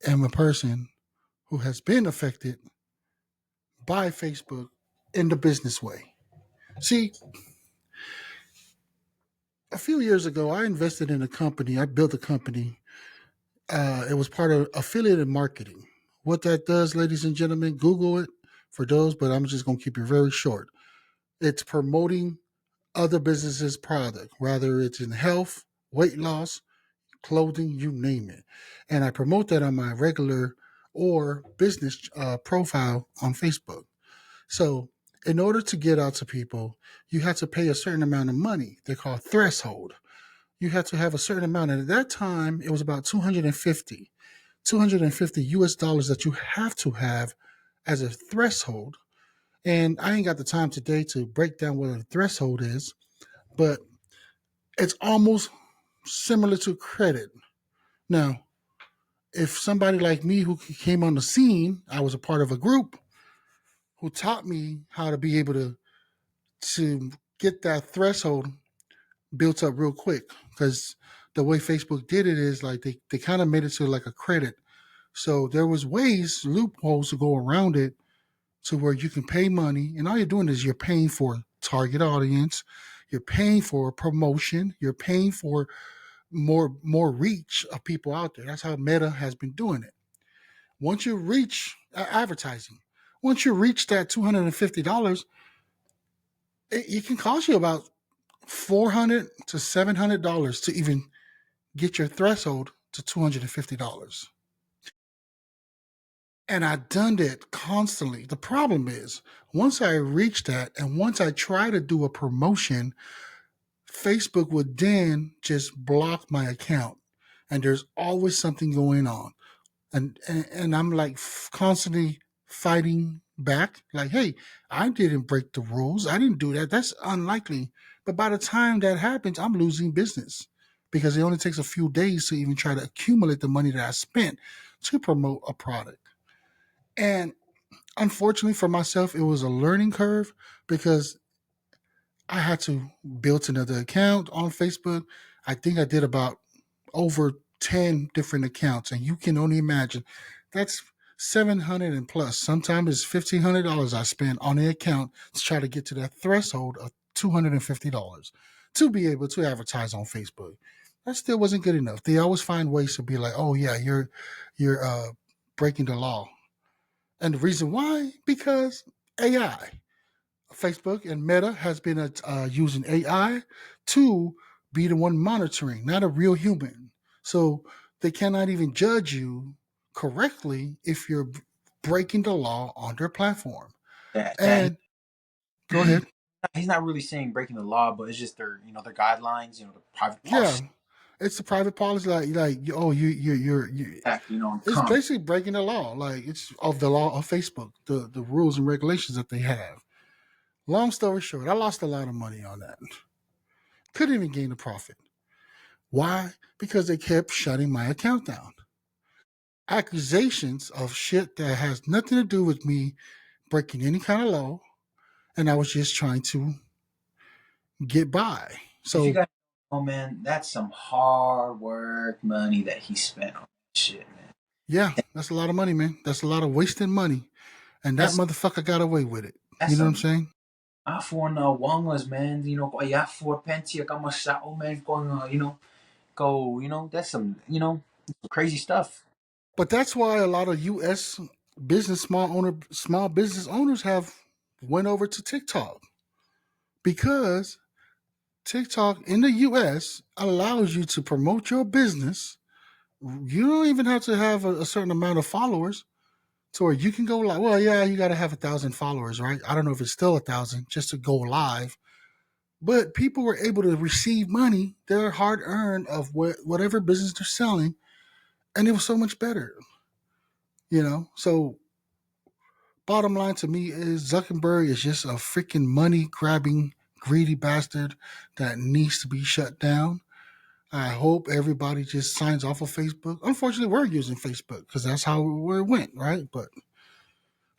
am a person who has been affected by Facebook in the business way. See, a few years ago, I invested in a company. I built a company. It was part of affiliated marketing. What that does, ladies and gentlemen, Google it for those, but I'm just going to keep it very short. It's promoting other businesses' product, whether it's in health, weight loss, clothing, you name it. And I promote that on my regular or business profile on Facebook. So in order to get out to people, you have to pay a certain amount of money. They're called threshold. You have to have a certain amount. And at that time, it was about 250 US dollars that you have to have as a threshold. And I ain't got the time today to break down what a threshold is, but it's almost similar to credit. Now, if somebody like me who came on the scene, I was a part of a group who taught me how to be able to get that threshold built up real quick, because the way Facebook did it is like they kind of made it to like a credit. So there was loopholes to go around it to where you can pay money, and all you're doing is you're paying for target audience, you're paying for promotion, you're paying for more reach of people out there. That's how Meta has been doing it. Once you reach advertising, once you reach that $250, it can cost you about $400 to $700 to even get your threshold to $250. And I've done that constantly. The problem is, once I reach that and once I try to do a promotion, Facebook would then just block my account. And there's always something going on. and I'm like constantly fighting back, like, hey, I didn't break the rules. I didn't do that. That's unlikely. But by the time that happens, I'm losing business because it only takes a few days to even try to accumulate the money that I spent to promote a product. And unfortunately for myself, it was a learning curve because I had to build another account on Facebook. I think I did about over 10 different accounts, and you can only imagine that's 700 and plus. Sometimes it's $1,500 I spend on the account to try to get to that threshold of $250 to be able to advertise on Facebook. That still wasn't good enough. They always find ways to be like, "Oh yeah, you're breaking the law," and the reason why, because AI. Facebook and Meta has been using AI to be the one monitoring, not a real human. So they cannot even judge you correctly if you're breaking the law on their platform. That And go ahead. he's not really saying breaking the law, but it's just their their guidelines, the private Yeah, policy it's a private policy. Like oh, you. act, It's come. basically breaking the law. Like it's of the law of Facebook, the rules and regulations that they have. Long story short, I lost a lot of money on that. Couldn't even gain a profit. Why? Because they kept shutting my account down. Accusations of shit that has nothing to do with me breaking any kind of law, and I was just trying to get by. If you So guys man, that's some hard work money that he spent on that shit, man. yeah, that's a lot of money, man. That's a lot of wasted money, and that That's motherfucker got away with it. that's You know what I'm some saying? for wellness, man. Yeah, for pentia kama sao, man, going go, that's some, crazy stuff. But that's why a lot of U.S. small business owners have went over to TikTok because TikTok in the US allows you to promote your business. You don't even have to have a certain amount of followers to where you can go like, well, yeah, you got to have 1,000 followers, right? I don't know if it's still 1,000 just to go live, but people were able to receive money, their hard earned of whatever business they're selling, and it was so much better, So bottom line to me is Zuckerberg is just a freaking money grabbing greedy bastard that needs to be shut down. I hope everybody just signs off of Facebook. Unfortunately, we're using Facebook because that's how where it went, right? But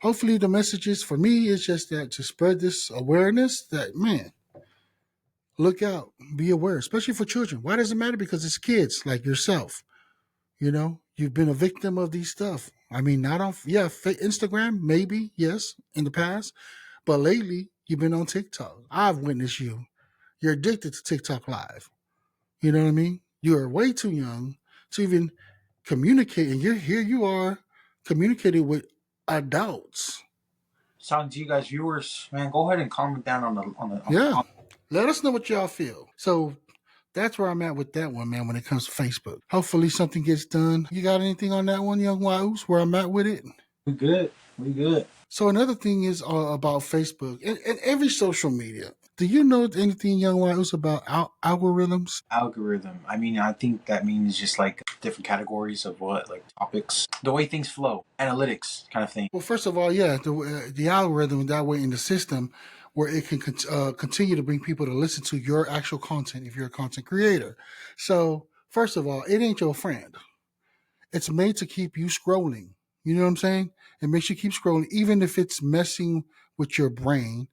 hopefully, the messages for me is just that to spread this awareness that man, look out, be aware, especially for children. Why does it matter? Because it's kids like yourself. You've been a victim of these stuff. I mean, not on Instagram, maybe yes, in the past, but lately you've been on TikTok. I've witnessed you. You're addicted to TikTok Live. You know what I mean? You are way too young to even communicate, and here you are communicating with adults. Talking to you guys, viewers, man, go ahead and comment down on the Yeah, comment. let us know what y'all feel. So that's where I'm at with that one, man. When it comes to Facebook, hopefully something gets done. You got anything on that one, young Waus? Where I'm at with it? We good. So another thing is about Facebook and every social media. Do you know anything, young Waus, about algorithms? Algorithm. I mean, I think that means just like different categories of what, like topics, the way things flow, analytics kind of thing. Well, first of all, yeah, the algorithm that way in the system where it can continue to bring people to listen to your actual content if you're a content creator. So, first of all, it ain't your friend. It's made to keep you scrolling. You know what I'm saying? It makes you keep scrolling, even if it's messing with your brain.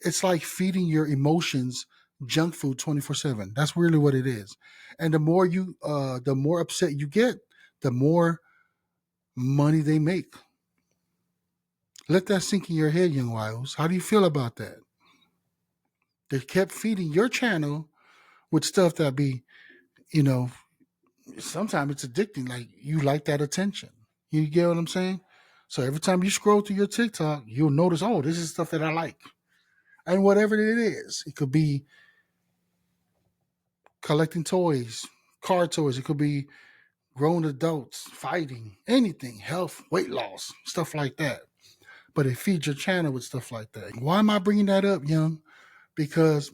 It's like feeding your emotions junk food 24/7. That's really what it is. And the more upset you get, the more money they make. Let that sink in your head, young Wiles. How do you feel about that? They kept feeding your channel with stuff that be, you know, sometimes it's addicting. Like you like that attention. You get what I'm saying? So every time you scroll through your TikTok, you'll notice, oh, this is stuff that I like. And whatever it is, it could be collecting toys, car toys. It could be grown adults fighting, anything, health, weight loss, stuff like that. But it feeds your channel with stuff like that. Why am I bringing that up, young? Because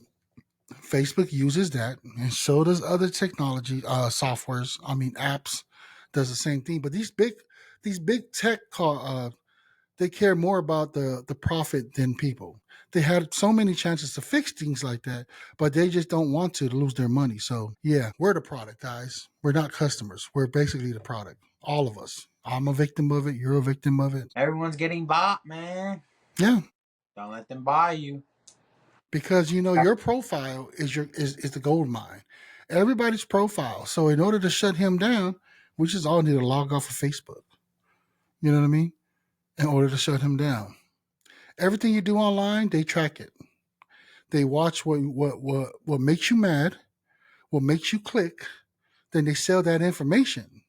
Facebook uses that, and so does other technology softwares. I mean, apps does the same thing. But These big tech they care more about the profit than people. They had so many chances to fix things like that, but they just don't want to lose their money. So yeah, we're the product, guys. We're not customers. We're basically the product. All of us. I'm a victim of it. You're a victim of it. Everyone's getting bought, man. Yeah, Don't let them buy you. because your profile is the gold mine. Everybody's profile. So in order to shut him down, we just all need to log off of Facebook. You know what I mean? In order to shut him down. Everything you do online, they track it. They watch what makes you mad, what makes you click, then they sell that information.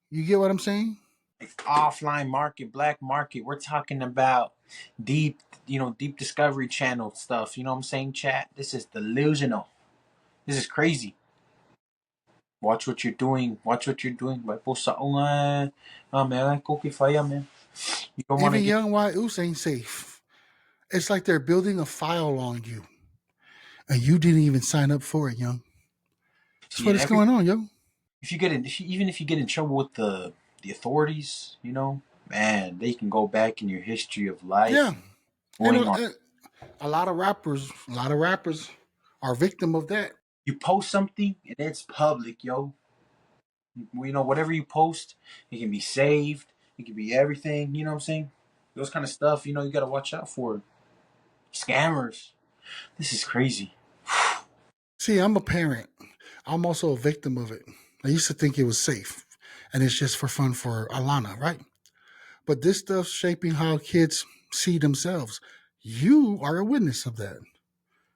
You get what I'm saying? It's offline market, black market. We're talking about deep, deep discovery channel stuff. You know what I'm saying, chat? This is delusional. This is crazy. Watch what you're doing. Watch what you're doing. Vai postar man, que fire, man. You don't want to Even get. young Us ain't safe. It's like they're building a file on you, and you didn't even sign up for it, young. That's See, what is going on, yo. if you get in, even if you get in trouble with the authorities, man, they can go back in your history of life. Yeah, Going on. a lot of rappers are victim of that. You post something and it's public, yo. Whatever you post, it can be saved. It can be everything. You know what I'm saying? Those kind of stuff. You got to watch out for scammers. This is crazy. See, I'm a parent. I'm also a victim of it. I used to think it was safe, and it's just for fun for Alana, right? But this stuff's shaping how kids see themselves. You are a witness of that,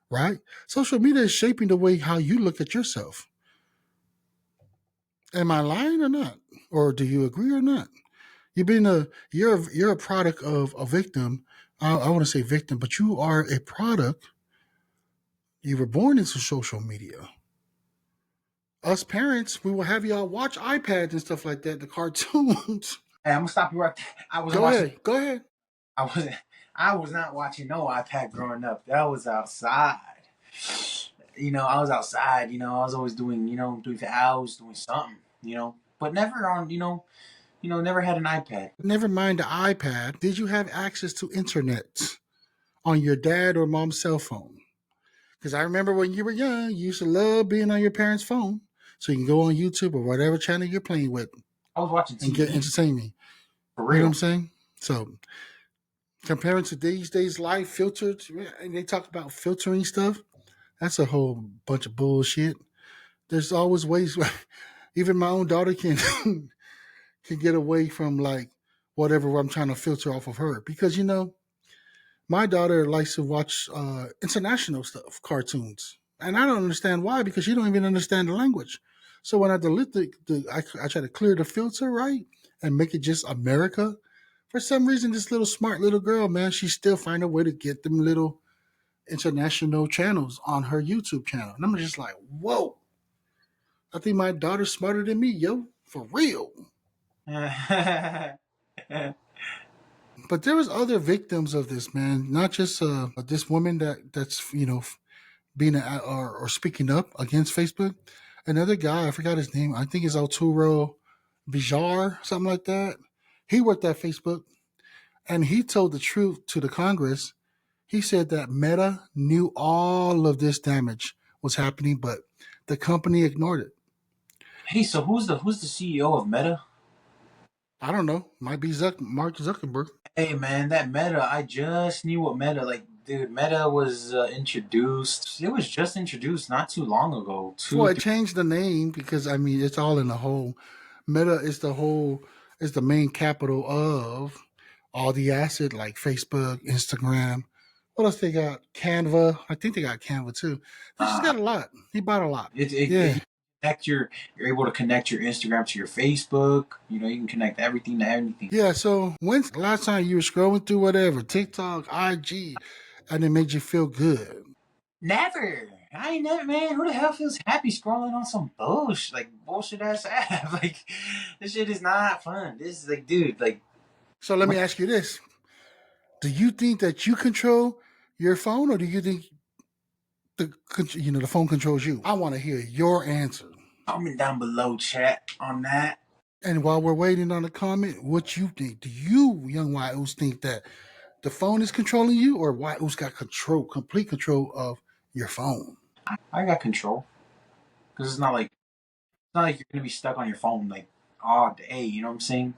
right? Social media is shaping the way how you look at yourself. Am I lying or not? Or do you agree or not? You're a product of a victim. I want to say victim, but you are a product. You were born into social media. Us parents, we will have y'all watch iPads and stuff like that, the cartoons. Hey, I'm gonna stop you right there. I wasn't Go watching. ahead. Go ahead. I was not watching no iPad growing up. That was outside. I was outside. I was always doing for hours, doing something. But never on. Never had an iPad. Never mind the iPad. Did you have access to internet on your dad or mom's cell phone? Because I remember when you were young, you used to love being on your parents' phone. So you can go on YouTube or whatever channel you're playing with. I was watching TV. And get entertainment. For You real. know what I'm saying? So comparing to these days life filtered, and they talk about filtering stuff, that's a whole bunch of bullshit. There's always ways. Even my own daughter can can get away from like whatever I'm trying to filter off of her because my daughter likes to watch international stuff, cartoons, and I don't understand why because she don't even understand the language. So when I delete I try to clear the filter right and make it just America. For some reason, this little smart little girl, man, she still find a way to get them little international channels on her YouTube channel, and I'm just like, whoa. I think my daughter's smarter than me, yo, for real. But there was other victims of this, man. Not just this woman that's being or speaking up against Facebook. Another guy, I forgot his name. I think it's Arturo Vijar, something like that. He worked at Facebook, and he told the truth to the Congress. He said that Meta knew all of this damage was happening, but the company ignored it. Hey, so who's the CEO of Meta? I don't know. Might be Mark Zuckerberg. Hey, man, that Meta. I just knew what Meta. Like, dude, Meta was introduced. It was just introduced not too long ago. Well, it changed the name because it's all in the whole. Meta is the main capital of all the asset like Facebook, Instagram. What else they got? Canva. I think they got Canva too. They just got a lot. He bought a lot. Yeah. You're able to connect your Instagram to your Facebook. You can connect everything to anything. Yeah. So when's the last time you were scrolling through whatever TikTok, IG, and it made you feel good? Never. I ain't never, man. Who the hell feels happy scrolling on some bullshit ass app? Like, this shit is not fun. This is like, dude, like. So let me ask you this: do you think that you control your phone, or do you think the phone controls you? I want to hear your answer. Comment down below, chat, on that. And while we're waiting on the comment, what you think? Do you, young Waius, think that the phone is controlling you, or Waius got control, complete control of your phone? I got control because it's not like you're gonna be stuck on your phone like all day. You know what I'm saying?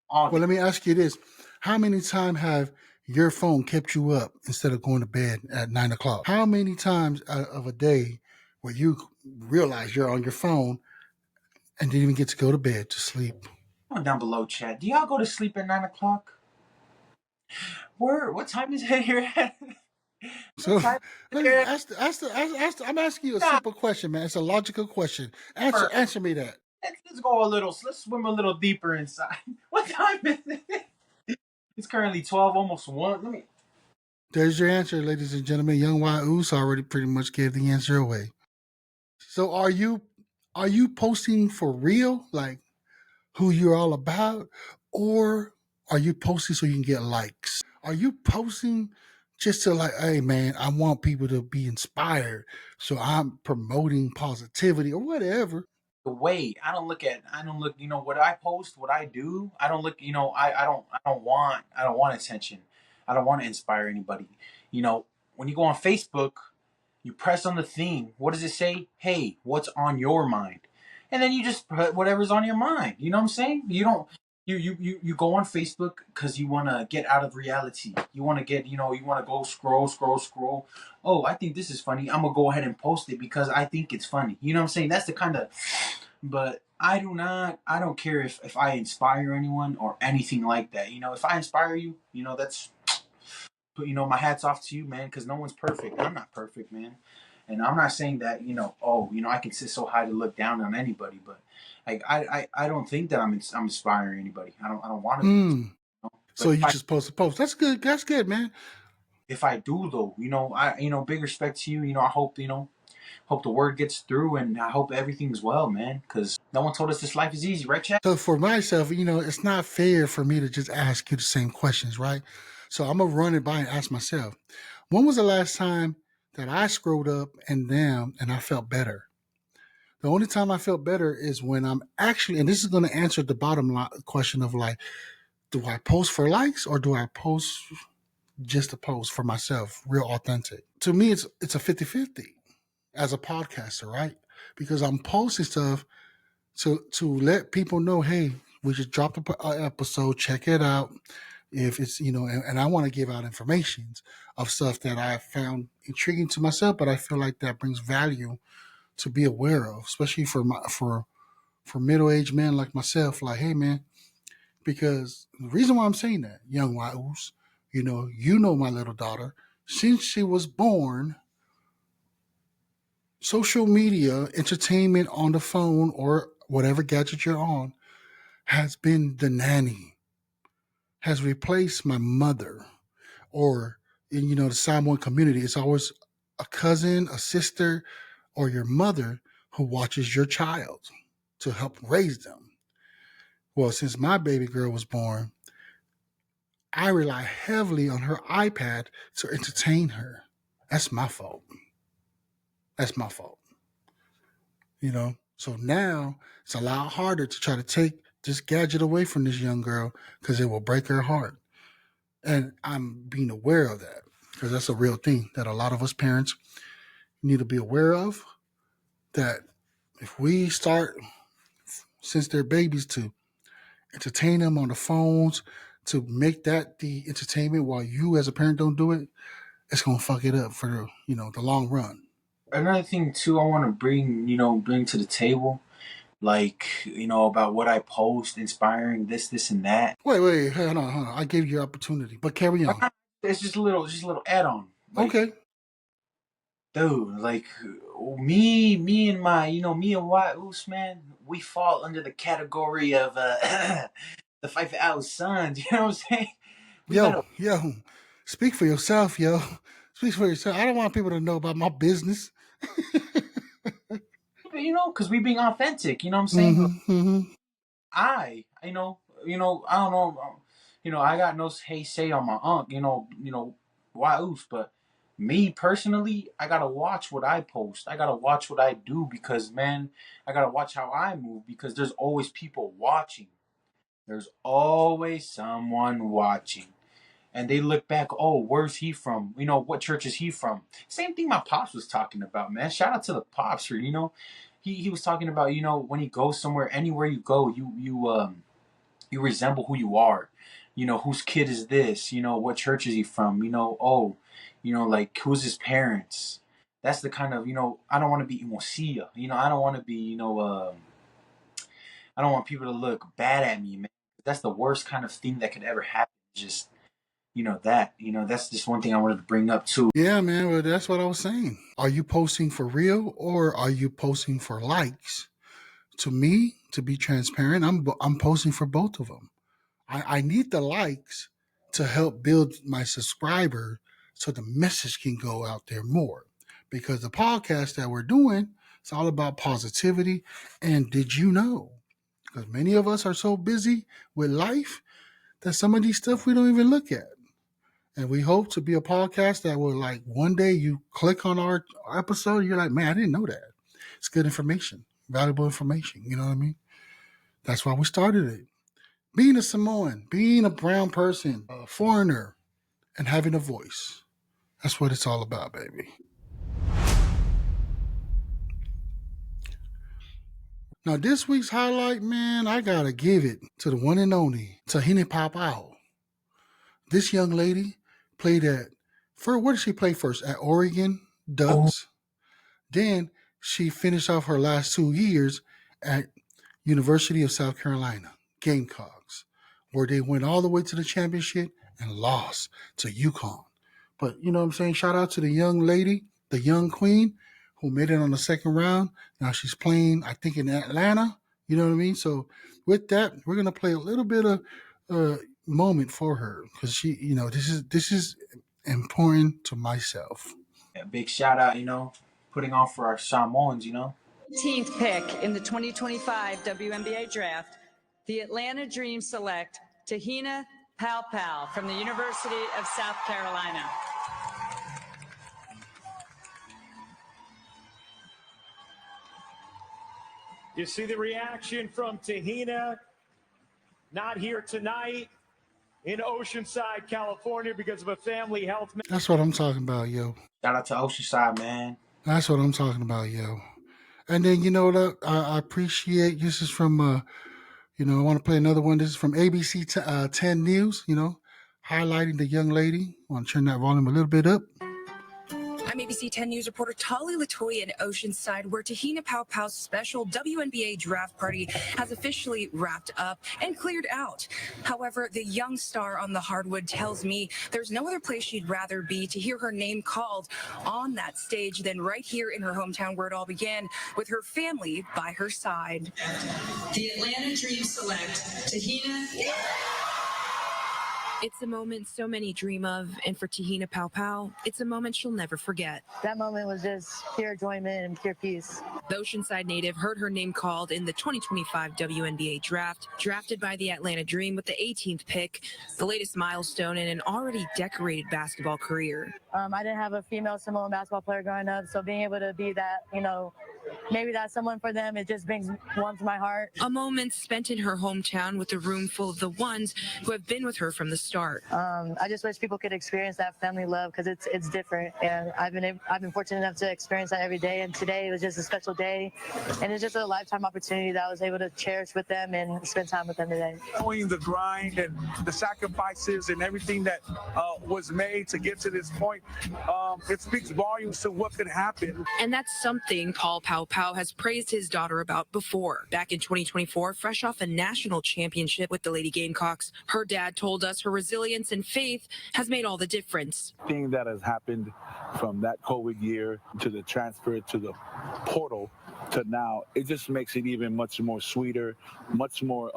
All Well, day. let me ask you this: how many times have your phone kept you up instead of going to bed at 9 o'clock? How many times out of a day where you realize you're on your phone and didn't even get to go to bed to sleep? Comment down below, chat. Do y'all go to sleep at 9 o'clock? Where? What time is it here at? What So time is it here? I'm asking you a Nah, simple question, man. It's a logical question. Answer me that. let's go a little. Let's swim a little deeper inside. What time is it? It's currently 12, almost 1. Let me. There's your answer, ladies and gentlemen. Young Waius already pretty much gave the answer away. So are you posting for real, like who you're all about, or are you posting so you can get likes? Are you posting just to like, hey man, I want people to be inspired, so I'm promoting positivity or whatever? The way I don't look, what I post, what I do, I don't look, I don't want attention. I don't want to inspire anybody. When you go on Facebook, you press on the theme. What does it say? Hey, what's on your mind? And then you just put whatever's on your mind. You know what I'm saying? You don't you go on Facebook because you want to get out of reality. You want to get, you want to go scroll, scroll, scroll. Oh, I think this is funny. I'm gonna go ahead and post it because I think it's funny. You know what I'm saying? That's the kind of. But I don't care if I inspire anyone or anything like that. If I inspire you, that's, my hat's off to you, man, because no one's perfect. I'm not perfect, man. And I'm not saying that, I can sit so high to look down on anybody, but like I don't think that I'm inspiring anybody. I don't want to be. So But you just post a post. That's good. That's good, man. if I do though, big respect to you. I hope the word gets through, and I hope everything's well, man, because no one told us this life is easy, right, Chad? So for myself, it's not fair for me to just ask you the same questions, right? So I'm gonna run it by and ask myself, when was the last time that I screwed up and down and I felt better? The only time I felt better is when I'm actually, and this is going to answer the bottom line question of like, do I post for likes or do I post just to post for myself, real authentic? To me, it's a 50-50 as a podcaster, right? Because I'm posting stuff to let people know, hey, we just dropped an episode, check it out. If it's, and I want to give out information of stuff that I found intriguing to myself, but I feel like that brings value to be aware of, especially for middle aged men like myself. Like, hey man, because the reason why I'm saying that, young Waius, my little daughter, since she was born, social media, entertainment on the phone or whatever gadget you're on, has been the nanny, has replaced my mother, or in the Samoan community, it's always a cousin, a sister, or your mother who watches your child to help raise them. Well, since my baby girl was born, I rely heavily on her iPad to entertain her. That's my fault. That's my fault. So now it's a lot harder to try to take this gadget away from this young girl because it will break her heart. And I'm being aware of that because that's a real thing that a lot of us parents need to be aware of. That if we start, since they're babies, to entertain them on the phones, to make that the entertainment while you as a parent don't do it, it's gonna fuck it up for the long run. Another thing too, I want to bring to the table, like, about what I post, inspiring this and that. Wait, hold on. I gave you your opportunity, but carry on. It's just a little add on. Like, Okay. dude, like me and me and White Oos, man, we fall under the category of the fight for our sons. You know what I'm saying? We Yo, better, yo, speak for yourself, yo. Speak for yourself. I don't want people to know about my business. because we being authentic. You know what I'm saying? Mm-hmm. I don't know, I got no hey say on my unc, White Oos, but Me personally, I gotta watch what I post. I gotta watch what I do because, man, I gotta watch how I move because there's always people watching. There's always someone watching. And they look back, oh, where's he from? You know, what church is he from? Same thing my pops was talking about, man. Shout out to the pops for, he was talking about, when he goes somewhere, anywhere you go, you resemble who you are. Whose kid is this? What church is he from? Oh, like who's his parents? That's the kind of, I don't want to be emocia. I don't want to be, I don't want people to look bad at me, man. That's the worst kind of thing that could ever happen. Just, that's just one thing I wanted to bring up too. Yeah, man. Well, that's what I was saying. Are you posting for real or are you posting for likes? To me, to be transparent, I'm posting for both of them. I need the likes to help build my subscriber so the message can go out there more. Because the podcast that we're doing, it's all about positivity. And did you know? Because many of us are so busy with life that some of these stuff we don't even look at. And we hope to be a podcast that will, like, one day you click on our episode, you're like, man, I didn't know that. It's good information, valuable information. You know what I mean? That's why we started it. Being a Samoan, being a brown person, a foreigner, and having a voice. That's what it's all about, baby. Now, this week's highlight, man, I gotta give it to the one and only Te-Hina Paopao. This young lady played where did she play first? At Oregon Ducks. Then she finished off her last 2 years at University of South Carolina, Gamecocks, where they went all the way to the championship and lost to UConn. But you know what I'm saying? Shout out to the young lady, the young queen, who made it on the second round. Now she's playing, I think, in Atlanta. You know what I mean? So with that, we're gonna play a little bit of moment for her because she, this is important to myself. A big shout out, putting on for our Samoans, 18th pick in the 2025 WNBA draft, the Atlanta Dream select Te-Hina Paopao from the University of South Carolina. You see the reaction from Te-Hina, not here tonight in Oceanside, California because of a family health. That's what I'm talking about, yo. Shout out to Oceanside, man. That's what I'm talking about, yo. And then, you know what? I appreciate, this is from, I want to play another one. This is from ABC 10 News, highlighting the young lady. I want to turn that volume a little bit up. I'm ABC 10 News reporter Tali Latoya in Oceanside, where Te-Hina Paopao's special WNBA draft party has officially wrapped up and cleared out. However, the young star on the hardwood tells me there's no other place she'd rather be to hear her name called on that stage than right here in her hometown, where it all began, with her family by her side. The Atlanta Dream select Te-Hina. It's a moment so many dream of, and for Te-Hina Paopao, it's a moment she'll never forget. That moment was just pure enjoyment and pure peace. The Oceanside native heard her name called in the 2025 WNBA draft, drafted by the Atlanta Dream with the 18th pick, the latest milestone in an already decorated basketball career. I didn't have a female Samoan basketball player growing up, so being able to be that, maybe that's someone for them, it just brings warmth to my heart. A moment spent in her hometown with a room full of the ones who have been with her from the start. I just wish people could experience that family love because it's different, and I've been fortunate enough to experience that every day. And today was just a special day, and it's just a lifetime opportunity that I was able to cherish with them and spend time with them today. Knowing the grind and the sacrifices and everything that was made to get to this point, it speaks volumes to what could happen. And that's something Paul Paopao has praised his daughter about before. Back in 2024, fresh off a national championship with the Lady Gamecocks, her dad told us her resilience and faith has made all the difference. Thing that has happened from that COVID year to the transfer to the portal to now, it just makes it even much more sweeter, much more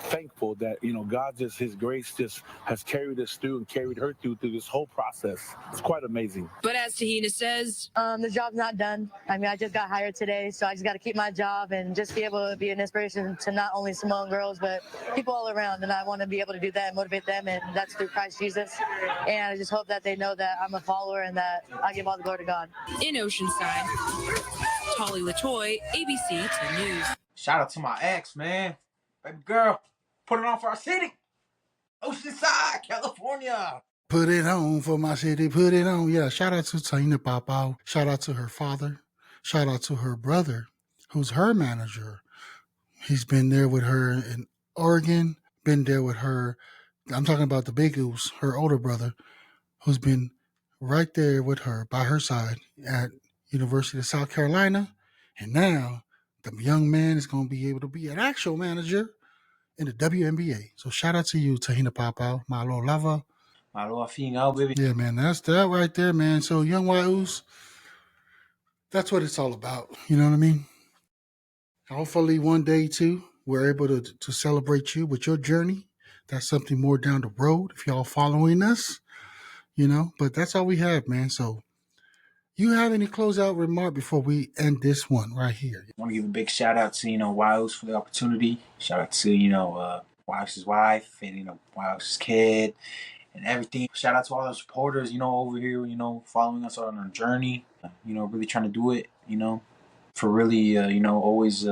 thankful that, God just, his grace just has carried us through and carried her through this whole process. It's quite amazing. But as Te-Hina says, the job's not done. I mean, I just got hired today, so I just got to keep my job and just be able to be an inspiration to not only Samoan girls, but people all around. And I want to be able to do that and motivate them, and that's through Christ Jesus. And I just hope that they know that I'm a follower and that I give all the glory to God. In Oceanside, Tolly Latoy, ABC 10 News. Shout out to my ex, man. Baby girl, put it on for our city. Oceanside, California. Put it on for my city, put it on. Yeah, shout out to Te-Hina Paopao. Shout out to her father. Shout out to her brother, who's her manager. He's been there with her in Oregon, been there with her. I'm talking about the big goose, her older brother, who's been right there with her, by her side at University of South Carolina. And now the young man is going to be able to be an actual manager in the WNBA. So shout out to you, Te-Hina Paopao, my little lover. My little female, baby. Yeah, man, that's that right there, man. So Young Waius, that's what it's all about. You know what I mean? Hopefully one day, too, we're able to celebrate you with your journey. That's something more down the road if y'all following us, But that's all we have, man. So you have any closeout remark before we end this one right here? I want to give a big shout out to, Waius for the opportunity. Shout out to, Waius' wife and, Waius' kid and everything. Shout out to all the supporters, over here, following us on our journey, really trying to do it, for really, always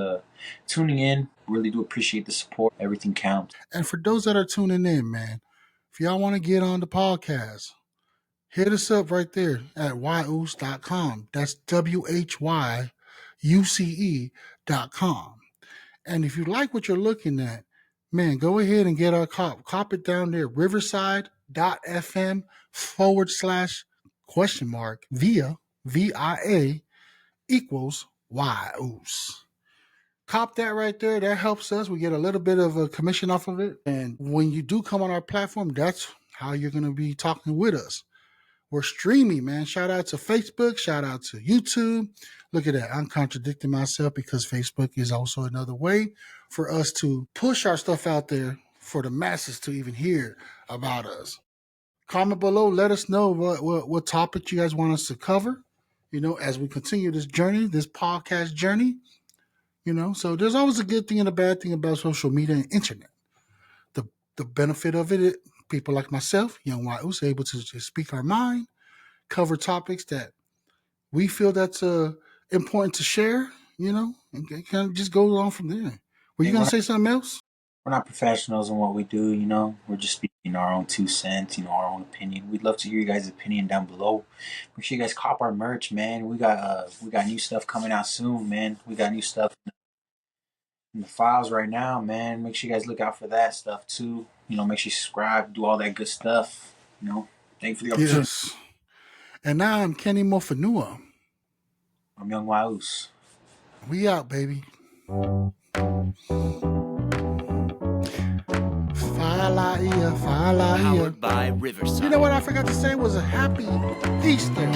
tuning in. Really do appreciate the support. Everything counts. And for those that are tuning in, man, if y'all want to get on the podcast, hit us up right there at whyuce.com. That's WHYUCE.com. And if you like what you're looking at, man, go ahead and get our cop. Cop it down there, riverside.fm/?via VIA equals Whyuce. Cop that right there. That helps us. We get a little bit of a commission off of it. And when you do come on our platform, that's how you're going to be talking with us. We're streaming, man. Shout out to Facebook. Shout out to YouTube. Look at that. I'm contradicting myself because Facebook is also another way for us to push our stuff out there for the masses to even hear about us. Comment below. Let us know what topic you guys want us to cover, as we continue this journey, this podcast journey. So there's always a good thing and a bad thing about social media and internet. The benefit of it, people like myself, Young Waius, able to just speak our mind, cover topics that we feel that's important to share, and kind of just go on from there. Were you going to say something else? We're not professionals in what we do, We're just speaking our own 2 cents, our own opinion. We'd love to hear you guys' opinion down below. Make sure you guys cop our merch, man. We got new stuff coming out soon, man. We got new stuff in the files right now, man. Make sure you guys look out for that stuff too. Make sure you subscribe, do all that good stuff. Thank you for the opportunity. Yes. And now I'm Kenny Mofanua. I'm Young Waius. We out, baby. Powered by Riverside. You know what I forgot to say was a happy Easter.